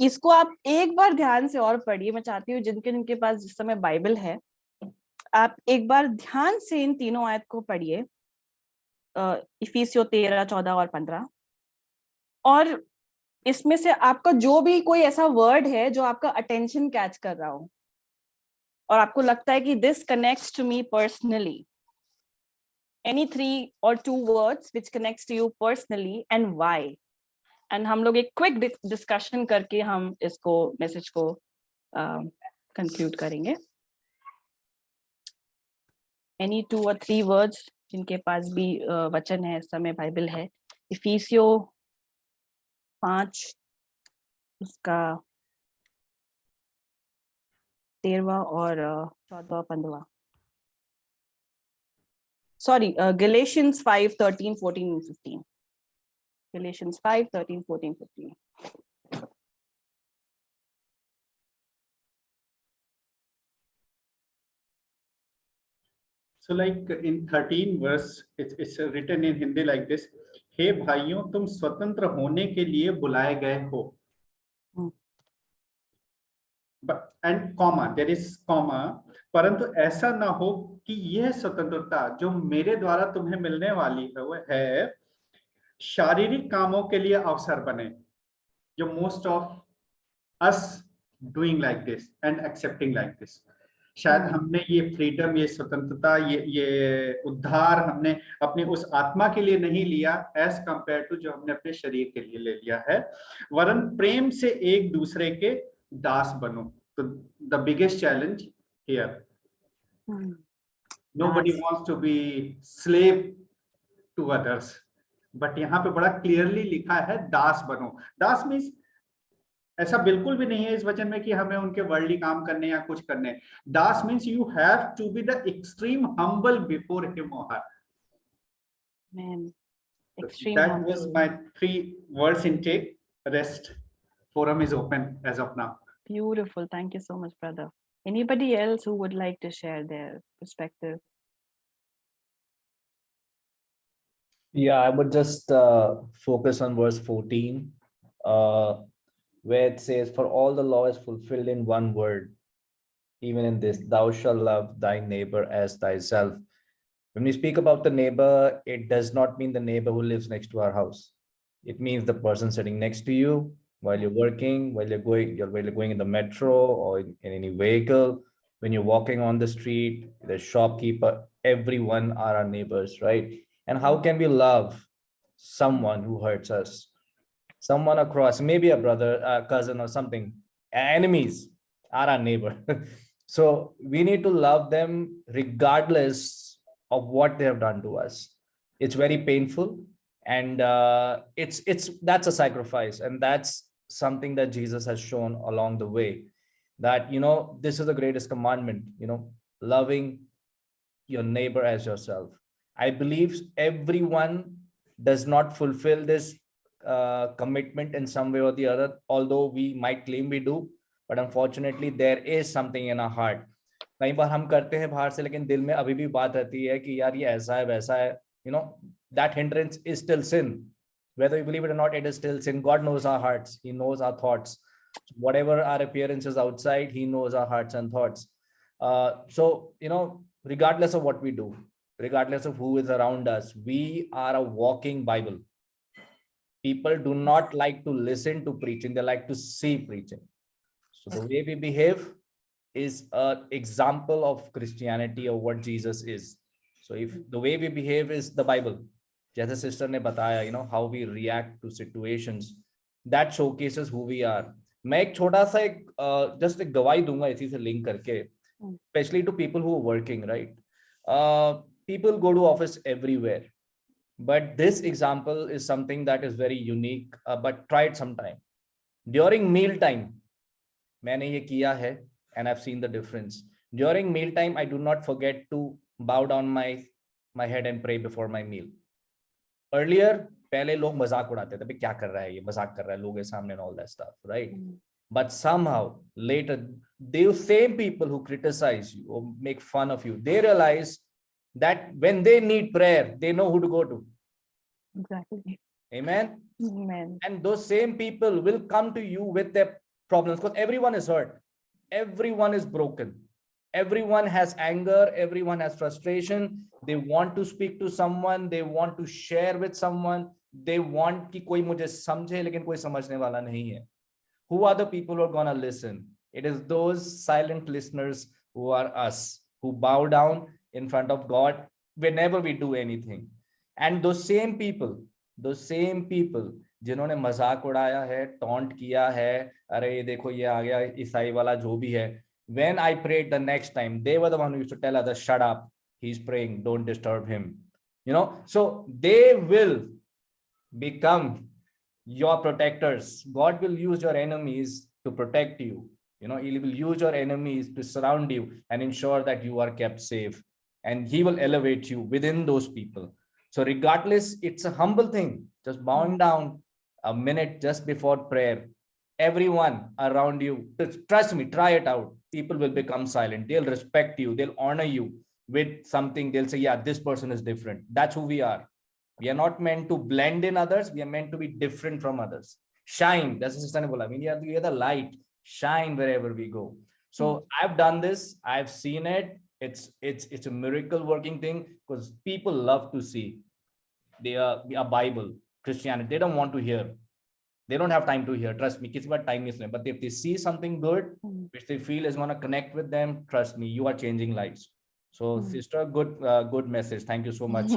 इसको आप एक बार ध्यान से और पढ़िए। मैं चाहती हूँ जिनके पास जिस समय बाइबल है, आप एक बार ध्यान से इन तीनों आयत को पढ़िए, इफिसियो 13, 14 और 15, और इसमें से आपका जो भी कोई ऐसा वर्ड है जो आपका अटेंशन कैच कर रहा हो और आपको लगता है कि this connects to me personally, any 3 or 2 words which connects to you personally and why, and हम लोग एक क्विक डिस्कशन करके हम इसको मैसेज को कंक्लूड करेंगे। any 2 or 3 words जिनके पास भी वचन है, इस समय बाइबल है, इफिसियो 5 उसका 13वां और 14वां 15वां. Sorry, Galatians 5, 13, 14, and 15. Galatians 5, 13, 14, 15. So like in 13 verse, it's written in Hindi like this. हे भाइयों तुम स्वतंत्र होने के लिए बुलाए गए हो. But and comma, there is comma, परंतु ऐसा ना हो कि यह स्वतंत्रता जो मेरे द्वारा तुम्हें मिलने वाली है वह है शारीरिक कामों के लिए अवसर बने, जो most of us doing like this and accepting like this. शायद हमने ये फ्रीडम, ये स्वतंत्रता, ये उद्धार हमने अपनी उस आत्मा के लिए नहीं लिया एज कंपेयर टू जो हमने अपने शरीर के लिए ले लिया है, वरन प्रेम से एक दूसरे के दास बनो. तो the biggest challenge here, nobody wants to be slave to others, but यहाँ पे बड़ा क्लियरली लिखा है दास बनो. दास मीन्स ऐसा बिल्कुल भी नहीं है इस वचन में कि हमें उनके वर्ल्डली काम करने या कुछ करने. That's means you have to be the extreme humble before him और her. Amen. Extreme That humble. was my 3 words intake. Rest forum is open as of now. Beautiful. Thank you so much, brother. Anybody else who would like to share their perspective? Yeah, I would just focus on verse 14, where it says, "For all the law is fulfilled in one word, even in this, thou shalt love thy neighbor as thyself." When we speak about the neighbor, it does not mean the neighbor who lives next to our house. It means the person sitting next to you while you're working, while you're going in the metro or in any vehicle, when you're walking on the street, the shopkeeper, everyone are our neighbors, right? And how can we love someone who hurts us? Someone across, maybe a brother, a cousin or something, enemies are our neighbor. So we need to love them regardless of what they have done to us. It's very painful, and that's a sacrifice, and that's something that Jesus has shown along the way, that this is the greatest commandment, loving your neighbor as yourself. I believe everyone does not fulfill this commitment in some way or the other, although we might claim we do, but unfortunately there is something in our heart. कई बार हम करते हैं बाहर से, लेकिन दिल में अभी भी बात रहती है कि यार ये ऐसा है वैसा है. That hindrance is still sin. Whether you believe it or not, it is still sin. God knows our hearts. He knows our thoughts. Whatever our appearance is outside, he knows our hearts and thoughts. So regardless of what we do, regardless of who is around us, we are a walking Bible. People do not like to listen to preaching. They like to see preaching. So the way we behave is an example of Christianity or what Jesus is. So if the way we behave is the Bible, जैसे sister ने बताया, how we react to situations, that showcases who we are. मैं एक छोटा सा just एक गवाही दूंगा इसी से link करके, especially to people who are working, right? People go to office everywhere, but this example is something that is very unique, but try it sometime. During meal time, मैंने ये किया है, and I've seen the difference. During meal time, I do not forget to bow down my head and pray before my meal. Earlier, पहले लोग मजाक उड़ाते थे, क्या कर रहा है ये, मजाक कर रहा है लोगों के सामने and all that stuff, right? But somehow later, those same people who criticize you or make fun of you, they realize that when they need prayer, they know who to go to. Exactly. Amen. Amen. And those same people will come to you with their problems, because everyone is hurt. Everyone is broken. Everyone has anger. Everyone has frustration. They want to speak to someone. They want to share with someone. They want कि कोई मुझे समझे, लेकिन कोई समझने वाला नहीं है. Who are the people who are going to listen? It is those silent listeners who are us, who bow down in front of God whenever we do anything. And those same people जिन्होंने मजाक उड़ाया है, taunt किया है, अरे ये देखो ये आ गया ईसाई वाला जो भी है, when I prayed the next time, they were the one who used to tell others, shut up, he's praying, don't disturb him. So they will become your protectors. God will use your enemies to protect you. You know, he will use your enemies to surround you and ensure that you are kept safe. And he will elevate you within those people. So regardless, it's a humble thing. Just bowing down a minute just before prayer. Everyone around you, trust me, try it out. People will become silent. They'll respect you. They'll honor you with something. They'll say, yeah, this person is different. That's who we are. We are not meant to blend in others. We are meant to be different from others. Shine. That's sustainable. I mean, you are the light. Shine wherever we go. So I've done this. I've seen it. It's a miracle working thing, because people love to see a Bible, Christianity. They don't want to hear. They don't have time to hear. Trust me. Kids got time is but if they see something good, which they feel is going to connect with them, trust me, you are changing lives. So sister, good message. Thank you so much.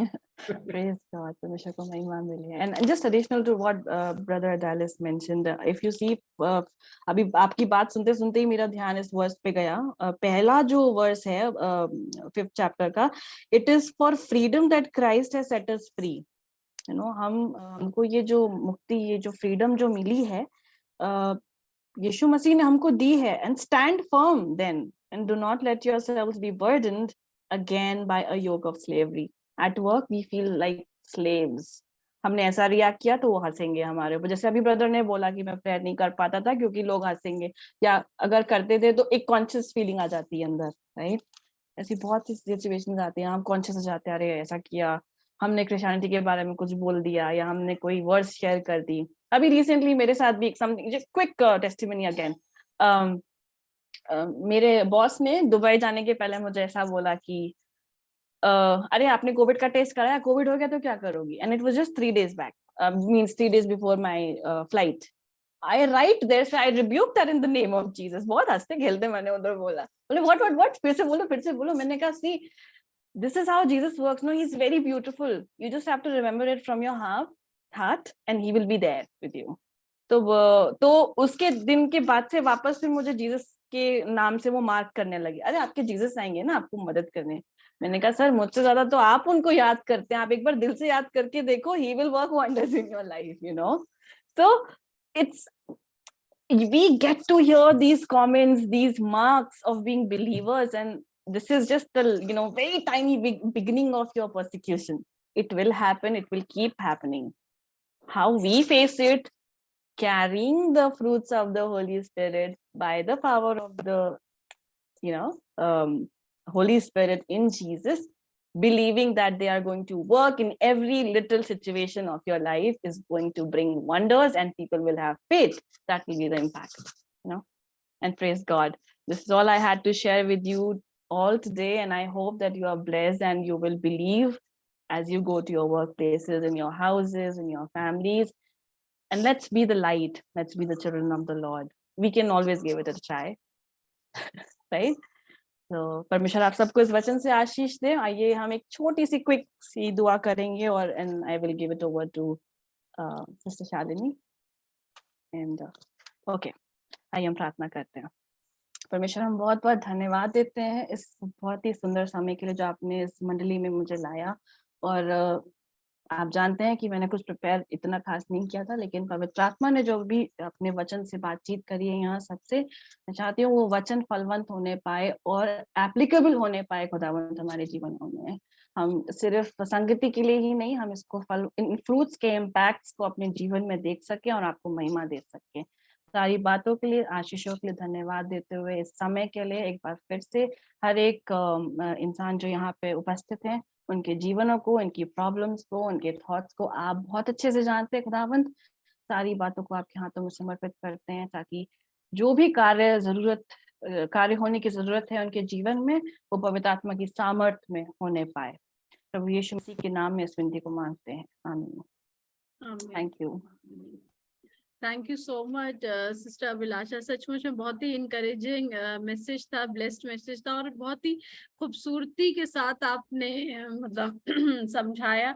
Praise God. परमेश्वर को महिमा मिली है. And just additional to what brother Dallas mentioned, if you see, अभी आपकी बात सुनते सुनते ही मेरा ध्यान इस वर्स पे गया. पहला जो वर्स है 5th chapter का, it is for freedom that Christ has set us free. You know, हमको ये जो मुक्ति, ये जो freedom जो मिली है, यीशु मसीह ने हमको दी है. And stand firm then, and do not let yourselves be burdened again by a yoke of slavery. At work we feel like slaves. हमने ऐसा रिएक्ट किया तो वो हंसेंगे हमारे ऊपर. जैसे अभी ब्रदर ने बोला कि मैं प्रेयर नहीं कर पाता था क्योंकि लोग हंसेंगे, या अगर करते थे तो एक कॉन्शियस फीलिंग आ जाती है अंदर, राइट? ऐसी बहुत सी सिचुएशंस आती हैं, हम कॉन्शियस हो जाते हैं, अरे ऐसा किया, हमने क्रिश्चियनिटी के बारे में कुछ बोल दिया, या हमने कोई वर्ड्स शेयर कर दी. अभी रिसेंटली मेरे साथ भी समथिंग, क्विक टेस्टिमनी अगेन. मेरे बॉस ने दुबई जाने के पहले मुझे ऐसा बोला कि अरे आपने कोविड का टेस्ट कराया, कोविड हो गया तो क्या करोगी? And it was just 3 days back, means 3 days before my flight. I right there say I rebuke that in the name of Jesus. बहुत हंसते खेलते मैंने उधर बोला, बोले व्हाट, फिर से बोलो. मैंने कहा see, this is how Jesus works. No, he is very beautiful. You just have to remember it from your heart and he will be there with you. तो उसके दिन के बाद से वापस फिर मुझे जीसस के नाम से वो मार्क करने लगे. अरे आपके जीसस आएंगे ना आपको मदद करने. मैंने कहा सर, मुझसे ज्यादा तो आप उनको याद करते हैं. आप एक बार दिल से याद करके देखो, he will work wonders in your life, you know. So it's, we get to hear these comments, these marks of being believers, and this is just the, you know, very tiny beginning of your persecution. It will happen, it will keep happening. How we face it, carrying the fruits of the Holy Spirit by the power of the, you know, Holy Spirit in Jesus, believing that they are going to work in every little situation of your life, is going to bring wonders, and people will have faith. That will be the impact, you know. And praise God. This is all I had to share with you all today, and I hope that you are blessed and you will believe as you go to your workplaces, in your houses, in your families. And let's be the light. Let's be the children of the Lord. We can always give it a try, right? तो परमेश्वर आप सबको इस वचन से आशीष दे. आइए हम एक छोटी सी क्विक सी दुआ करेंगे, और and I will give it over to sister Shalini. And okay, आइए हम प्रार्थना करते हैं. परमेश्वर, हम बहुत बहुत धन्यवाद देते हैं इस बहुत ही सुंदर समय के लिए जो आपने इस मंडली में मुझे लाया. और आप जानते हैं कि मैंने कुछ प्रिपेयर इतना खास नहीं किया था, लेकिन पवित्र आत्मा ने जो भी अपने वचन से बातचीत करी है यहाँ सबसे, मैं चाहती हूँ वो वचन फलवंत होने पाए और एप्लीकेबल होने पाए खुदावंत हमारे जीवनों में. हम सिर्फ संगति के लिए ही नहीं, हम इसको इन फ्रूट्स के इम्पैक्ट्स को अपने जीवन में देख सके और आपको महिमा दे सके. सारी बातों के लिए, आशीषों के लिए धन्यवाद देते हुए इस समय के लिए एक बार फिर से हर एक इंसान जो यहाँ पे उपस्थित हैं, उनके जीवनों को, उनकी प्रॉब्लम्स को, उनके थॉट्स को आप बहुत अच्छे से जानते हैं खुदावंत. सारी बातों को आपके हाथों में समर्पित करते हैं, ताकि जो भी कार्य होने की जरूरत है उनके जीवन में, वो पवित्र आत्मा की सामर्थ्य में होने पाए. प्रभु यीशु मसीह के नाम में इस विनती को मांगते हैं, आमीन. Thank you. Thank you so much sister Abhilasha. सचमुच में बहुत ही इनकरेजिंग मैसेज था, ब्लेस्ड मैसेज था, और बहुत ही खूबसूरती के साथ आपने मतलब समझाया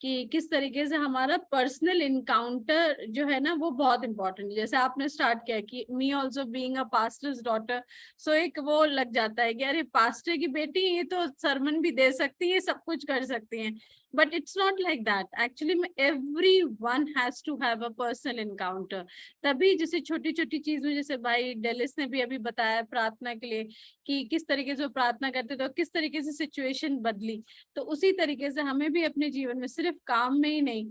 कि किस तरीके से हमारा पर्सनल इनकाउंटर जो है ना वो बहुत इंपॉर्टेंट है। जैसे आपने स्टार्ट किया कि me also being a pastor's daughter, so एक वो लग जाता है कि अरे पास्टर की बेटी ये तो सरमन भी दे सकती है, सब कुछ कर सकती है, but it's not like that. Actually everyone has to have a personal encounter। तभी जैसे छोटी छोटी चीजों, जैसे भाई डेलिस ने भी अभी बताया प्रार्थना के लिए कि किस तरीके से वो प्रार्थना करते थे और किस तरीके से सिचुएशन बदली, तो उसी तरीके से हमें भी अपने जीवन में सिर्फ काम में ही नहीं,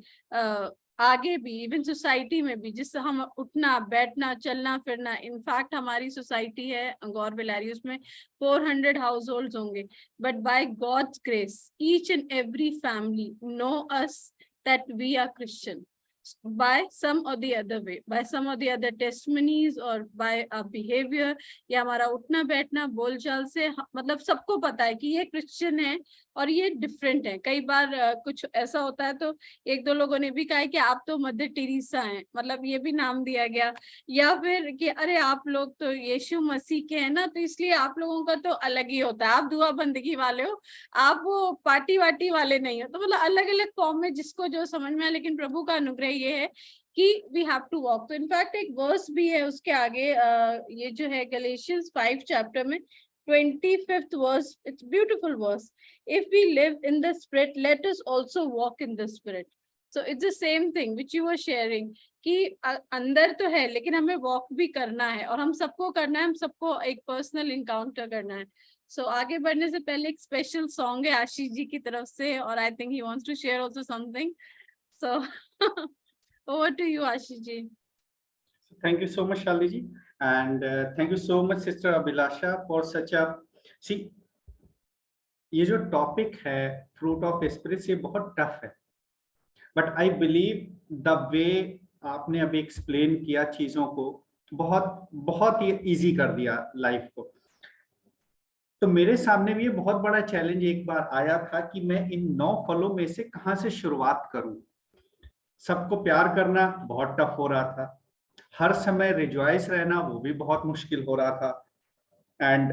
आगे भी इवन सोसाइटी में भी, जिससे हम उठना बैठना चलना फिरना, इनफैक्ट हमारी सोसाइटी है गौर बिलारी, उसमें 400 हाउस होल्ड होंगे, but by God's grace each and every family know us that we are Christian by some or the other way, by some or the other testimonies और by our behavior, या हमारा उठना बैठना बोलचाल से मतलब सबको पता है कि ये क्रिश्चियन है और ये डिफरेंट है। कई बार कुछ ऐसा होता है तो एक दो लोगों ने भी कहा है कि आप तो मदर टेरेसा हैं, मतलब ये भी नाम दिया गया, या फिर कि अरे आप लोग तो यीशु मसीह के हैं ना, तो इसलिए आप लोगों का तो अलग ही होता है, आप दुआ बंदगी वाले हो, आप वो पार्टी वार्टी वाले नहीं हो। तो मतलब अलग अलग फॉर्म में जिसको जो समझ में आए, लेकिन प्रभु का अनुग्रह ये है कि वी हैव टू वॉक। तो इनफैक्ट एक वर्स भी है उसके आगे, ये जो है गलेशियंस 5 चैप्टर में 25th verse, it's beautiful verse, if we live in the spirit let us also walk in the spirit। so it's the same thing which you were sharing कि अंदर तो है लेकिन हमें वॉक भी करना है, और हम सबको करना है, हम सबको एक पर्सनल इनकाउंटर करना है। सो आगे बढ़ने से पहले एक स्पेशल सॉन्ग है आशीष जी की तरफ से, और I think he wants to share also something, so over to you Ashish ji. Thank you so much, Shalini ji, and thank you so much, Sister Abhilasha, for such a ये जो टॉपिक है fruit of spirit, ये बहुत tough है, but I believe the way आपने अभी explain किया चीजों को, बहुत बहुत ही इजी कर दिया लाइफ को। तो मेरे सामने भी ये बहुत बड़ा चैलेंज एक बार आया था कि मैं इन 9 फलों में से कहाँ से शुरुआत करूं। सबको प्यार करना बहुत टफ हो रहा था, हर समय रिजॉइस रहना वो भी बहुत मुश्किल हो रहा था, एंड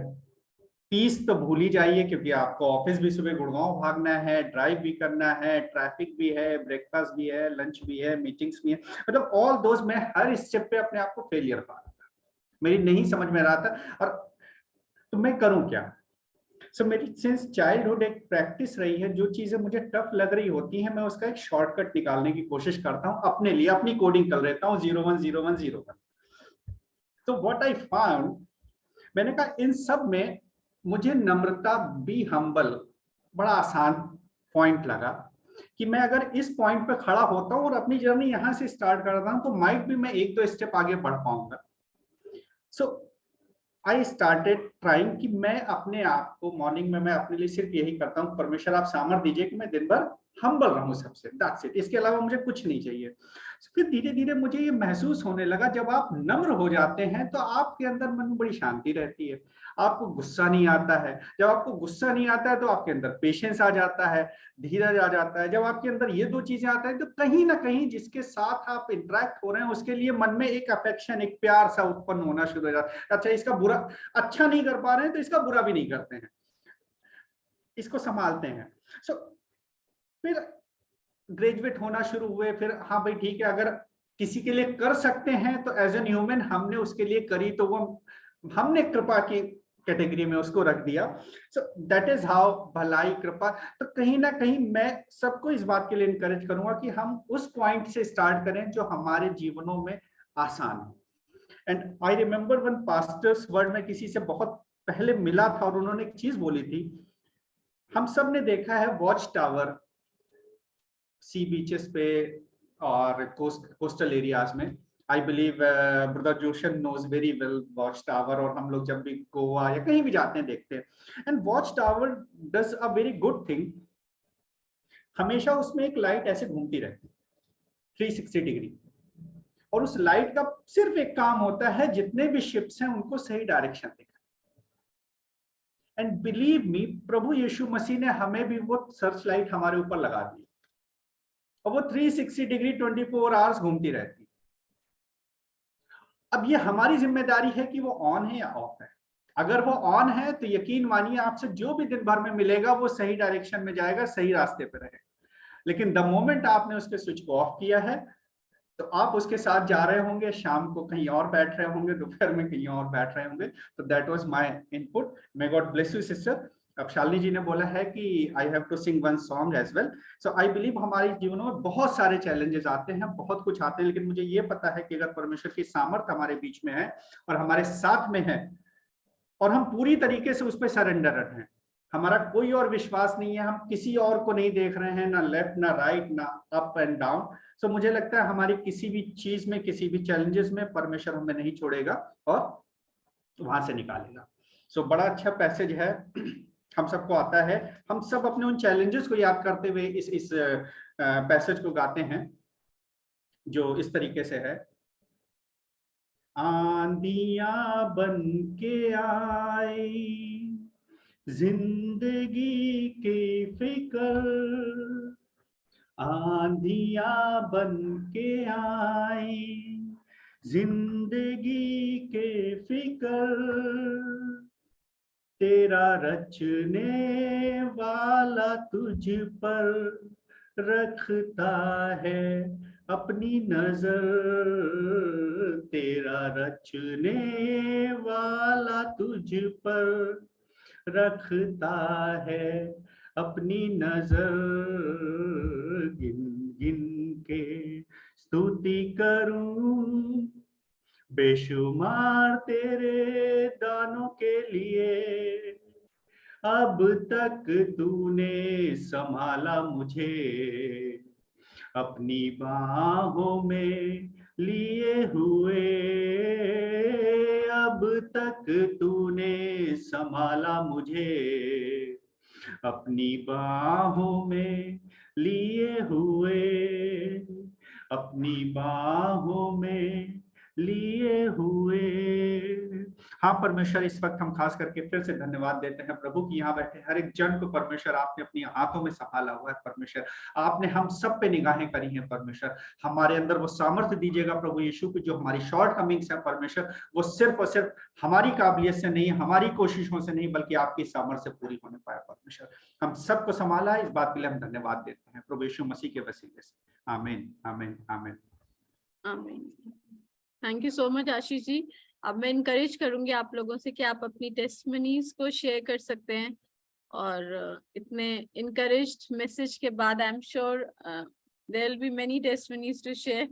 पीस तो भूल ही जाइए, क्योंकि आपको ऑफिस भी सुबह गुड़गांव भागना है, ड्राइव भी करना है, ट्रैफिक भी है, ब्रेकफास्ट भी है, लंच भी है, मीटिंग्स भी है, मतलब ऑल दोज में हर स्टेप पे अपने आप को फेलियर पा रहा था, मेरी नहीं समझ में रहा था, और तो मैं करूं क्या। सो मेरी सिंस चाइल्डहुड एक प्रैक्टिस रही है, जो चीजें मुझे टफ लग रही होती हैं मैं उसका एक शॉर्टकट निकालने की कोशिश करता हूं, अपने लिए अपनी कोडिंग कर लेता हूं 010101। तो व्हाट आई फाउंड, मैंने कहा इन सब में मुझे नम्रता, बी हम्बल बड़ा आसान पॉइंट लगा कि मैं अगर इस पॉइंट पे खड़ा होता हूं और अपनी जर्नी यहां से स्टार्ट करता हूं तो माइट भी मैं 1-2 स्टेप आगे बढ़ पाऊंगा। सो आई स्टार्टेड ट्राइंग कि मैं अपने आप को मॉर्निंग में मैं अपने लिए सिर्फ यही करता हूँ, परमेश्वर आप सामर्थ दीजिए कि मैं दिन भर हम्बल रहूं सबसे, दैट्स इट, इसके अलावा मुझे कुछ नहीं चाहिए। फिर धीरे धीरे मुझे ये महसूस होने लगा, जब आप नम्र हो जाते हैं तो आपके अंदर मन में बड़ी शांति रहती है, आपको गुस्सा नहीं आता है, जब आपको गुस्सा नहीं आता है तो आपके अंदर पेशेंस आ जाता है, धीरज आ जाता है, जब आपके अंदर ये 2 चीजें आता है तो कहीं ना कहीं जिसके साथ आप इंटरेक्ट हो रहे हैं उसके लिए मन में एक अफेक्शन, एक प्यार सा उत्पन्न होना शुरू हो जाता है। अच्छा, इसका बुरा अच्छा नहीं कर पा रहे हैं तो इसका बुरा भी नहीं करते हैं, इसको संभालते हैं। सो फिर ग्रेजुएट होना शुरू हुए, फिर हाँ भाई ठीक है, अगर किसी के लिए कर सकते हैं तो एज एन ह्यूमन हमने उसके लिए करी, तो वो हमने कृपा की कैटेगरी में उसको रख दिया। सो दैट इज हाउ भलाई कृपा। तो कहीं ना कहीं मैं सबको इस बात के लिए इनकरेज करूंगा कि हम उस पॉइंट से स्टार्ट करें जो हमारे जीवनों में आसान है। And I remember one pastors word में किसी से बहुत पहले मिला था और उन्होंने एक चीज बोली थी, हम सब ने देखा है वॉच टावर सी बीचेस पे और कोस्टल एरियाज में, I believe brother Joshan knows very well watch tower, और हम लोग जब भी गोवा या कहीं भी जाते हैं देखते हैं, and watch tower does a very good thing, हमेशा उसमें एक लाइट ऐसे घूमती रहती 360 डिग्री, और उस लाइट का सिर्फ एक काम होता है जितने भी शिप्स हैं उनको सही डायरेक्शन दिखाना। एंड बिलीव मी, प्रभु यीशु मसीह ने हमें भी वो सर्च लाइट हमारे ऊपर लगा दी और वो 360 डिग्री 24 आवर्स घूमती रहती। अब ये हमारी जिम्मेदारी है कि वो ऑन है या ऑफ है। अगर वो ऑन है तो यकीन मानिए आपसे जो भी दिन भर में मिलेगा वो सही डायरेक्शन में जाएगा, सही रास्ते पे रहेगा। लेकिन द मोमेंट आपने उसके स्विच को ऑफ किया है, तो आप उसके साथ जा रहे होंगे, शाम को कहीं और बैठ रहे होंगे, दोपहर में कहीं और बैठ रहे होंगे। तो that was my input. May God bless you sister. अब शालिनी जी ने बोला है कि I have to sing one song as well. So I believe हमारे जीवन में बहुत सारे चैलेंजेस आते हैं, बहुत कुछ आते हैं, लेकिन मुझे ये पता है कि अगर परमेश्वर की सामर्थ हमारे बीच में है और हमारे साथ में है और हम पूरी तरीके से उस पर सरेंडर हैं, हमारा कोई और विश्वास नहीं है, हम किसी और को नहीं देख रहे हैं, ना लेफ्ट ना राइट ना अप एंड डाउन। सो मुझे लगता है हमारी किसी भी चीज में, किसी भी चैलेंजेस में परमेश्वर हमें नहीं छोड़ेगा और वहां से निकालेगा। सो बड़ा अच्छा पैसेज है, हम सबको आता है। हम सब अपने उन चैलेंजेस को याद करते हुए इस पैसेज को गाते हैं, जो इस तरीके से है। आंधियां बन के आई जिंदगी की फिक्र, आंधियां बन के आई जिंदगी के फिक्र, तेरा रचने वाला तुझ पर रखता है अपनी नजर, तेरा रचने वाला तुझ पर रखता है अपनी नजर, गिन गिन के स्तुति करूं बेशुमार तेरे दानों के लिए, अब तक तूने संभाला मुझे अपनी बाहों में लिए हुए, अब तक तूने संभाला मुझे अपनी बाहों में लिए हुए, अपनी बाहों में लिए हुए। हाँ परमेश्वर, इस वक्त हम खास करके फिर से धन्यवाद देते हैं प्रभु कि यहाँ बैठे हर एक जन को परमेश्वर आपने अपनी हाथों में संभाला हुआ है। परमेश्वर आपने हम सब पे निगाहें करी हैं। परमेश्वर हमारे अंदर वो सामर्थ्य दीजिएगा प्रभु यीशु की, जो हमारी शॉर्ट कमिंग्स है परमेश्वर, वो सिर्फ और सिर्फ हमारी काबिलियत से नहीं, हमारी कोशिशों से नहीं, बल्कि आपकी सामर्थ्य से पूरी होने पाए। परमेश्वर हम सबको संभाला है, इस बात के लिए हम धन्यवाद देते हैं प्रभु यीशु मसीह के वसीले से। आमीन आमीन आमीन आमीन। Thank you so much Ashish ji. अब मैं इनकरेज करूंगी आप लोगों से कि आप अपनी टेस्टमनीज को शेयर कर सकते हैं, और इतने इनकरेज्ड मैसेज के बाद I am sure there will be many testimonies to share.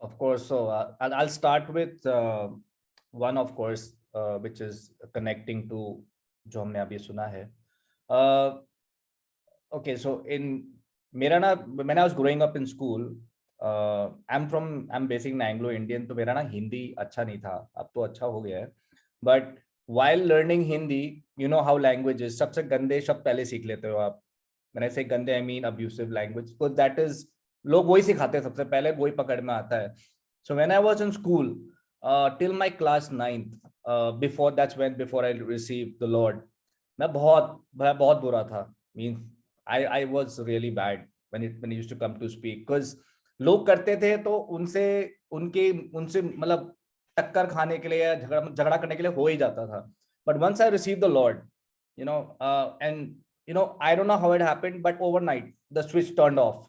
Of course, so I'll start with one, of course, which is connecting to जो हमने अभी सुना है. Okay, so मेरा ना, when I was growing up in school, I'm basically Anglo-Indian, तो मेरा ना हिंदी अच्छा नहीं था, अब तो अच्छा हो गया है. But while learning Hindi, you know how language is, सबसे गंदे शब्द पहले सीख लेते हो आप. When I say गंदे, I mean abusive language, because that is, लोग वही सिखाते हैं सबसे पहले, वही पकड़ में आता है. So when I was in school, till my class 9th, before I received the Lord, मैं बहुत बुरा था. Means I was really bad when it used to come to speak, because लोग करते थे तो उनसे मतलब टक्कर खाने के लिए या झगड़ा करने के लिए हो ही जाता था. But once I received the Lord, you know, and you know, I don't know how it happened, but overnight the switch turned off.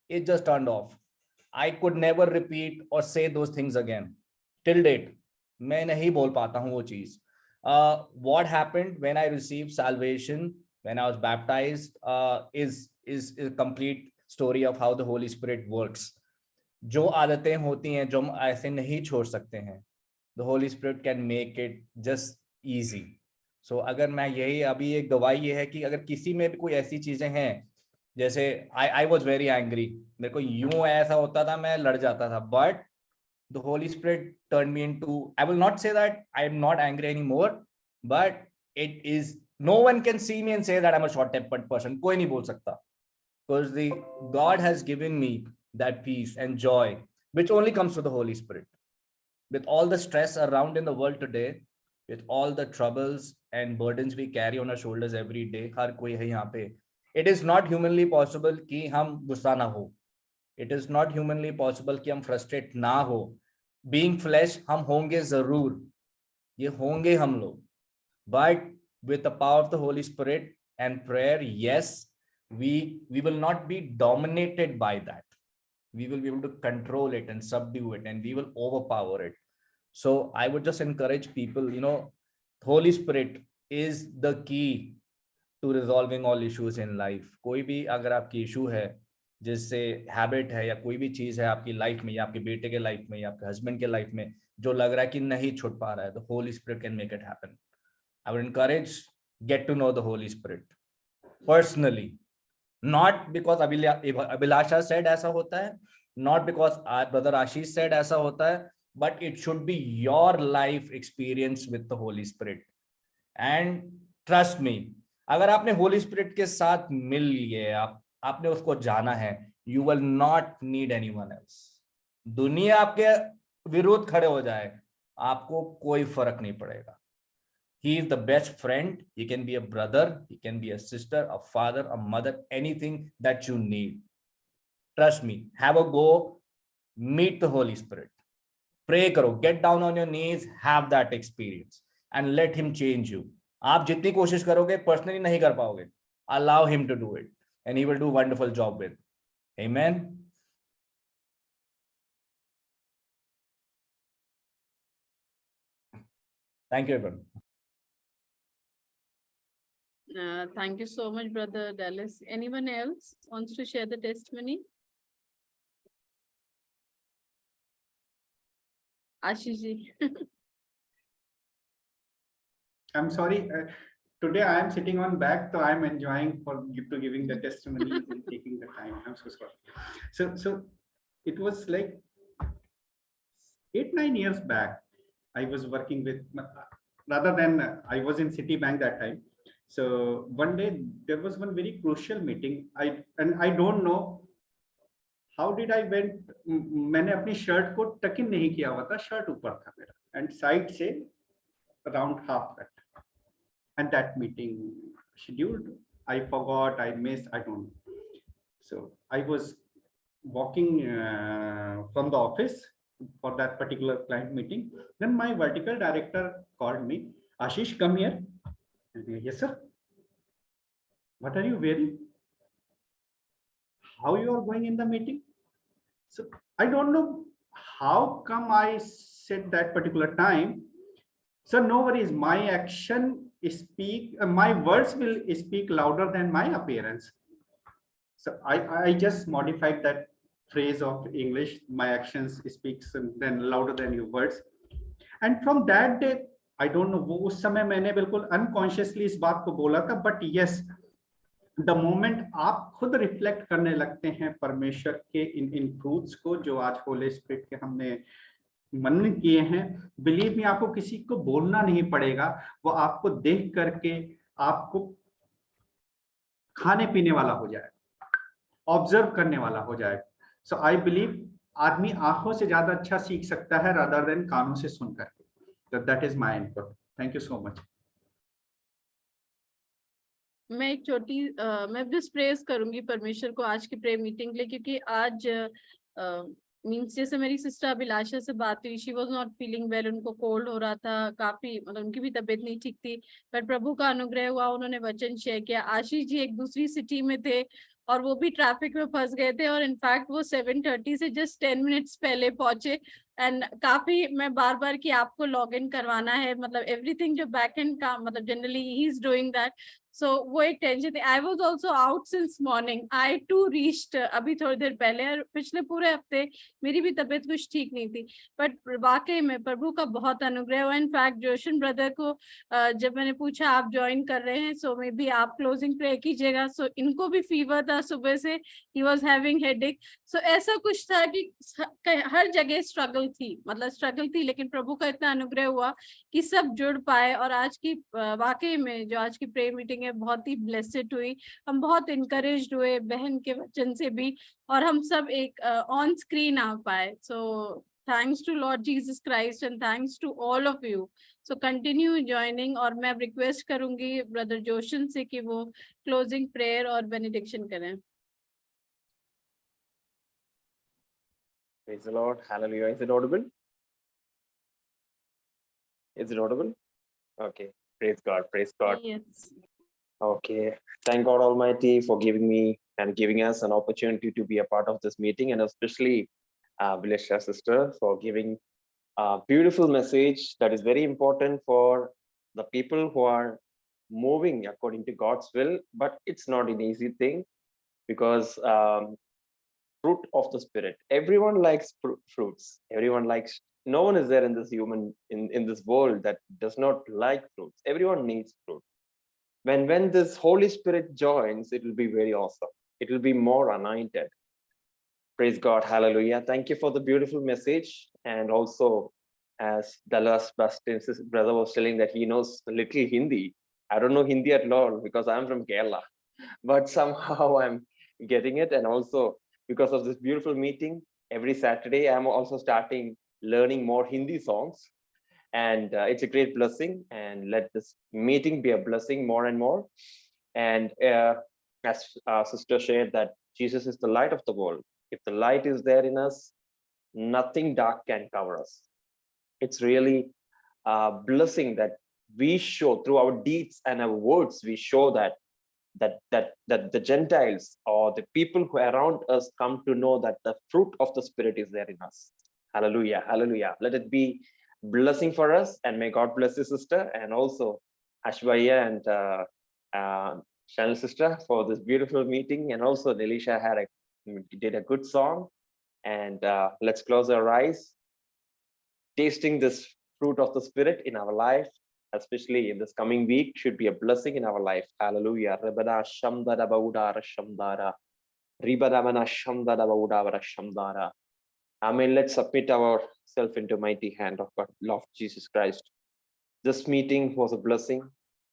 It just turned off. I could never repeat or say those things again. Till date, मैं नहीं बोल पाता हूँ वो चीज. What happened when I received salvation, when I was baptized, is a complete story of how the Holy Spirit works. जो आदतें होती हैं जो हम ऐसे नहीं छोड़ सकते हैं, the Holy Spirit can make it just easy. So अगर मैं यही अभी एक गवाही ये है कि अगर किसी में भी कोई ऐसी चीजें हैं, जैसे I was very angry, मेरे को यूं ऐसा होता था, मैं लड़ जाता था, but the Holy Spirit turned me into, I will not say that I am not angry anymore, but it is, no one can see me and say that I'm a short-tempered person. कोई नहीं बोल सकता, because the God has given me that peace and joy which only comes from the Holy Spirit. With all the stress around in the world today, with all the troubles and burdens we carry on our shoulders every day, हर कोई है यहाँ पे, it is not humanly possible कि हम गुस्सा ना हो. It is not humanly possible कि हम frustrate ना हो. Being flesh, हम होंगे जरूर, ये होंगे हम लोग, but with the power of the Holy Spirit, And prayer, yes, we will not be dominated by that. We will be able to control it and subdue it, and we will overpower it. So I would just encourage people, Holy Spirit is the key to resolving all issues in life. कोई भी अगर आपकी issue है, जिससे habit है या कोई भी चीज है आपकी लाइफ में, या आपके बेटे के लाइफ में, या आपके हस्बैंड के लाइफ में, जो लग रहा है कि नहीं छूट पा रहा है, the Holy Spirit can make it happen. I would encourage, get to know the Holy Spirit personally, not because Abhilasha said ऐसा होता है, not because brother Ashish said ऐसा होता है, but it should be your life experience with the Holy Spirit. And trust me, अगर आपने Holy Spirit के साथ मिल लिए, आपने उसको जाना है, you will not need anyone else. दुनिया आपके विरुद्ध खड़े हो जाए, आपको कोई फर्क नहीं पड़ेगा. He is the best friend. He can be a brother, he can be a sister, a father, a mother, anything that you need. Trust me, have a go, meet the Holy Spirit. Pray karo, get down on your knees, have that experience and let him change you. आप जितनी कोशिश करोगे personally नहीं कर पाओगे. Allow him to do it and he will do a wonderful job with. Amen. Thank you, everyone. Thank you so much, Brother Dallas. Anyone else wants to share the testimony? Ashish ji. I'm sorry. Today I am sitting on back, so I am enjoying for you to giving the testimony and taking the time. I'm so sorry. So it was like 8-9 years back. I was working with, rather than I was in Citibank that time. So one day there was one very crucial meeting. I don't know how did I went. मैंने अपनी shirt को टक इन नहीं किया हुआ था, shirt ऊपर था मेरा, and side से around half cut. And that meeting scheduled, I forgot, I missed, I don't know. So I was walking from the office for that particular client meeting. Then my vertical director called me, Ashish, come here. Yes, sir. What are you wearing? How you are going in the meeting? So I don't know how come I said that particular time. So no worries, my action speak, my words will speak louder than my appearance. So I just modified that phrase of English, my actions speaks then louder than your words. And from that day, I don't know, वो उस समय मैंने बिल्कुल unconsciously इस बात को बोला था, but yes, the moment आप खुद रिफ्लेक्ट करने लगते हैं परमेश्वर के इन फ्रूट्स को जो आज होली स्पिरिट के हमने मनन किए हैं, बिलीव मी, आपको किसी को बोलना नहीं पड़ेगा, वो आपको देख करके आपको खाने पीने वाला हो जाए, ऑब्जर्व करने वाला हो जाए. सो आई बिलीव आदमी आंखों से ज्यादा अच्छा सीख सकता है रादर देन कानों से सुन करके. तो that is my input. Thank you so much. मैं एक छोटी मैं भी प्रेज करूंगी परमेश्वर को आज की प्रेयर मीटिंग के लिए, क्योंकि आज मीन्स जैसे मेरी सिस्टर अभिलाषा से बात हुई, she was not feeling well, उनको कोल्ड हो रहा था काफी, मतलब उनकी भी तबीयत नहीं ठीक थी, पर प्रभु का अनुग्रह हुआ, उन्होंने वचन शेयर किया. आशीष जी एक दूसरी सिटी में थे और वो भी ट्रैफिक में फंस गए थे, और इनफैक्ट वो 7:30 से जस्ट 10 मिनट्स पहले पहुंचे. एंड काफी मैं बार बार कि आपको लॉग इन करवाना है, मतलब एवरीथिंग जो बैक एंड का, मतलब generally he is doing that. So वो एक टेंशन थी. I was also out since morning. I too reached अभी थोड़ी देर पहले, और पिछले पूरे हफ्ते मेरी भी तबीयत कुछ ठीक नहीं थी, बट वाकई में प्रभु का बहुत अनुग्रह हुआ. इनफैक्ट जोशन ब्रदर को जब मैंने पूछा आप ज्वाइन कर रहे हैं, सो मे बी आप क्लोजिंग प्रेयर कीजिएगा. सो इनको भी फीवर था सुबह से, ही वॉज हैविंग हेडेक. सो ऐसा कुछ था कि हर जगह स्ट्रगल थी, मतलब स्ट्रगल थी, लेकिन प्रभु का इतना अनुग्रह हुआ कि सब जुड़ पाए. और आज की वाकई में जो आज की प्रेयर मीटिंग है बहुत ही ब्लेस्ड हुई. हम बहुत इनकरेज्ड हुए बहन के वचन से भी, और हम सब एक ऑन स्क्रीन आ पाए. So thanks to Lord Jesus Christ and thanks to all of you. So continue joining. और मैं रिक्वेस्ट करूंगी ब्रदर जोशन से कि वो क्लोजिंग प्रेयर और बेनेडिक्शन करें. Praise the Lord. Hallelujah. Is it audible? Is it audible? Okay. Praise God. Praise God. Yes. Okay. Thank God Almighty for giving me and giving us an opportunity to be a part of this meeting, and especially Vilesha sister for giving a beautiful message that is very important for the people who are moving according to God's will. But it's not an easy thing because fruit of the spirit. Everyone likes fruits. Everyone likes. No one is there in this in this world that does not like fruits. Everyone needs fruit. When this Holy Spirit joins, it will be very awesome. It will be more anointed. Praise God, hallelujah. Thank you for the beautiful message. And also, as Dallas Bastin's brother was telling that he knows a little Hindi. I don't know Hindi at all because I'm from Kerala, but somehow I'm getting it. And also because of this beautiful meeting, every Saturday, I'm also starting learning more Hindi songs. And it's a great blessing, and let this meeting be a blessing more and more. And as sister shared that Jesus is the light of the world. If the light is there in us, nothing dark can cover us. It's really a blessing that we show through our deeds and our words. We show that the Gentiles or the people who are around us come to know that the fruit of the Spirit is there in us. Hallelujah, hallelujah. Let it be blessing for us, and may God bless you, sister, and also Ashwaya and Channel sister for this beautiful meeting. And also Delisha did a good song. And let's close our eyes, tasting this fruit of the Spirit in our life, especially in this coming week, should be a blessing in our life. Hallelujah. Amen. Let's submit ourselves into mighty hand of God, Lord Jesus Christ. This meeting was a blessing.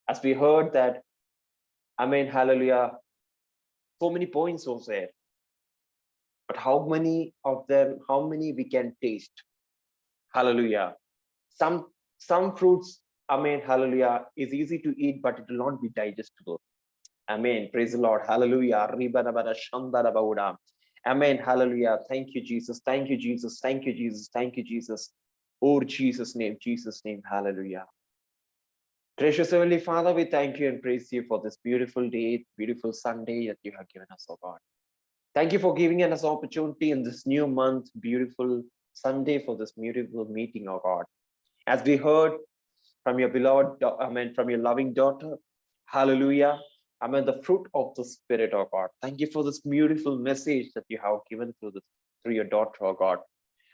As we heard that, amen, hallelujah, so many points was there. But how many of them, how many we can taste? Hallelujah. Some fruits, amen, hallelujah, is easy to eat, but it will not be digestible. Amen. Praise the Lord. Hallelujah. Amen. Hallelujah. Thank you, Jesus. Thank you, Jesus. Thank you, Jesus. Thank you, Jesus. Oh, Jesus' name, Jesus' name. Hallelujah. Gracious Heavenly Father, we thank you and praise you for this beautiful day, beautiful Sunday that you have given us, oh God. Thank you for giving us opportunity in this new month, beautiful Sunday for this beautiful meeting, oh God. As we heard from your beloved, amen, from your loving daughter, hallelujah, amen, the fruit of the Spirit, oh God. Thank you for this beautiful message that you have given through your daughter, oh God.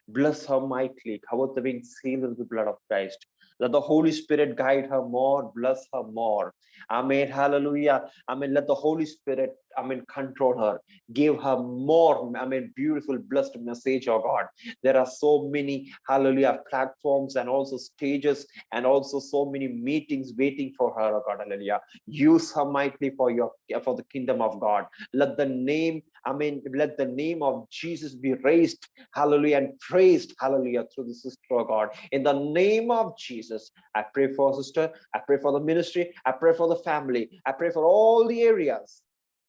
Bless her mightily, cover the being sealed with the blood of Christ. Let the Holy Spirit guide her more, bless her more. Amen. Hallelujah. Amen. Let the Holy Spirit, amen, control her. Give her more, amen, beautiful, blessed message, oh God. There are so many, hallelujah, platforms and also stages and also so many meetings waiting for her, oh God. Hallelujah. Use her mightily for the kingdom of God. Let the name, amen, let the name of Jesus be raised, hallelujah, and praised, hallelujah, through the sister, oh God. In the name of Jesus, I pray for sister, I pray for the ministry, I pray for the family, I pray for all the areas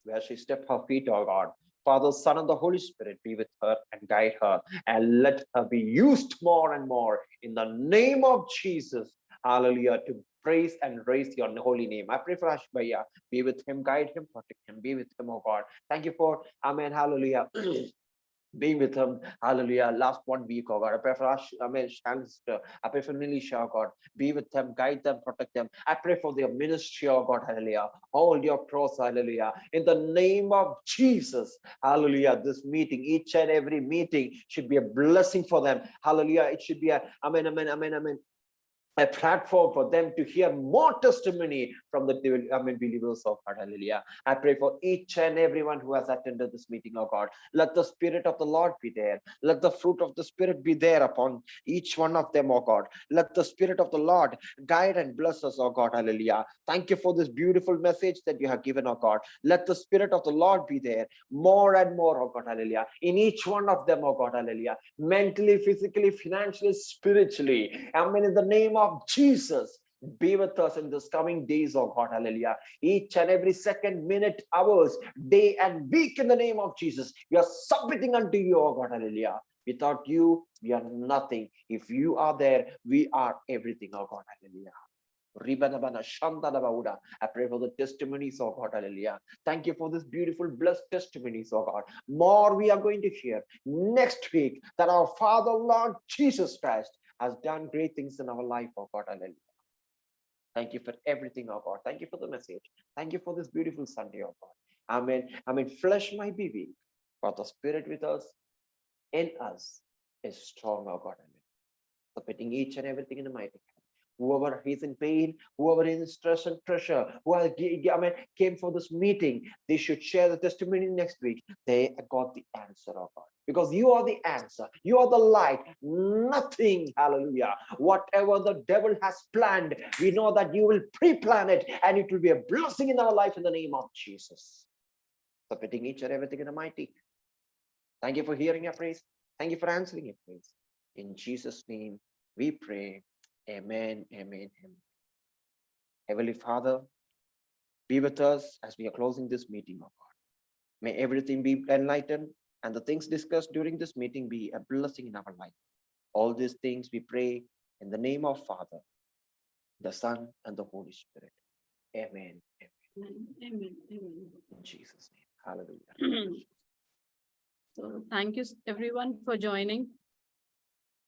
where she stepped her feet, oh God. Father, Son, and the Holy Spirit be with her and guide her, and let her be used more and more in the name of Jesus, hallelujah, to praise and raise your holy name. I pray for Ashbaya, be with him, guide him, protect him, be with him, oh God. Thank you for, amen, hallelujah, being with them, hallelujah, last 1 week, oh God. I pray for sister, I pray for Nilisha, oh God. Be with them, guide them, protect them. I pray for their ministry, oh God, hallelujah. Hold your cross, hallelujah. In the name of Jesus, hallelujah. This meeting, each and every meeting should be a blessing for them, hallelujah. It should be a, amen, amen, amen, amen, a platform for them to hear more testimony from the believers of God. Hallelujah. I pray for each and everyone who has attended this meeting, oh God. Let the Spirit of the Lord be there. Let the fruit of the Spirit be there upon each one of them, oh God. Let the Spirit of the Lord guide and bless us, oh God. Hallelujah. Thank you for this beautiful message that you have given, oh God. Let the Spirit of the Lord be there more and more, oh God. Hallelujah. In each one of them, oh God. Hallelujah. Mentally, physically, financially, spiritually. Amen. In the name of Jesus, be with us in this coming days, oh God, hallelujah. Each and every second, minute, hours, day and week, in the name of Jesus, we are submitting unto you, oh God, hallelujah. Without you, we are nothing. If you are there, we are everything, oh God, hallelujah. Ribanabana, Shantanabauda. I pray for the testimonies, oh God, hallelujah. Thank you for this beautiful, blessed testimonies, oh God. More we are going to hear next week that our Father, Lord Jesus Christ, has done great things in our life, oh God, hallelujah. Thank you for everything, oh God. Thank you for the message. Thank you for this beautiful Sunday, oh God. Amen. Amen. Flesh might be weak, but the Spirit with us, in us, is strong, oh God, amen. Submitting each and everything in the mighty hand. Whoever is in pain, whoever is in stress and pressure, who came for this meeting, they should share the testimony next week. They got the answer, oh God. Because you are the answer. You are the light. Nothing, hallelujah. Whatever the devil has planned, we know that you will pre-plan it and it will be a blessing in our life in the name of Jesus. Submitting each and everything in the mighty. Thank you for hearing your praise. Thank you for answering your praise. In Jesus' name, we pray. Amen, amen, amen. Heavenly Father, be with us as we are closing this meeting, oh God. May everything be enlightened and the things discussed during this meeting be a blessing in our life. All these things we pray in the name of Father, the Son, and the Holy Spirit. Amen, amen. Amen. Amen. In Jesus' name, hallelujah. So thank you everyone for joining.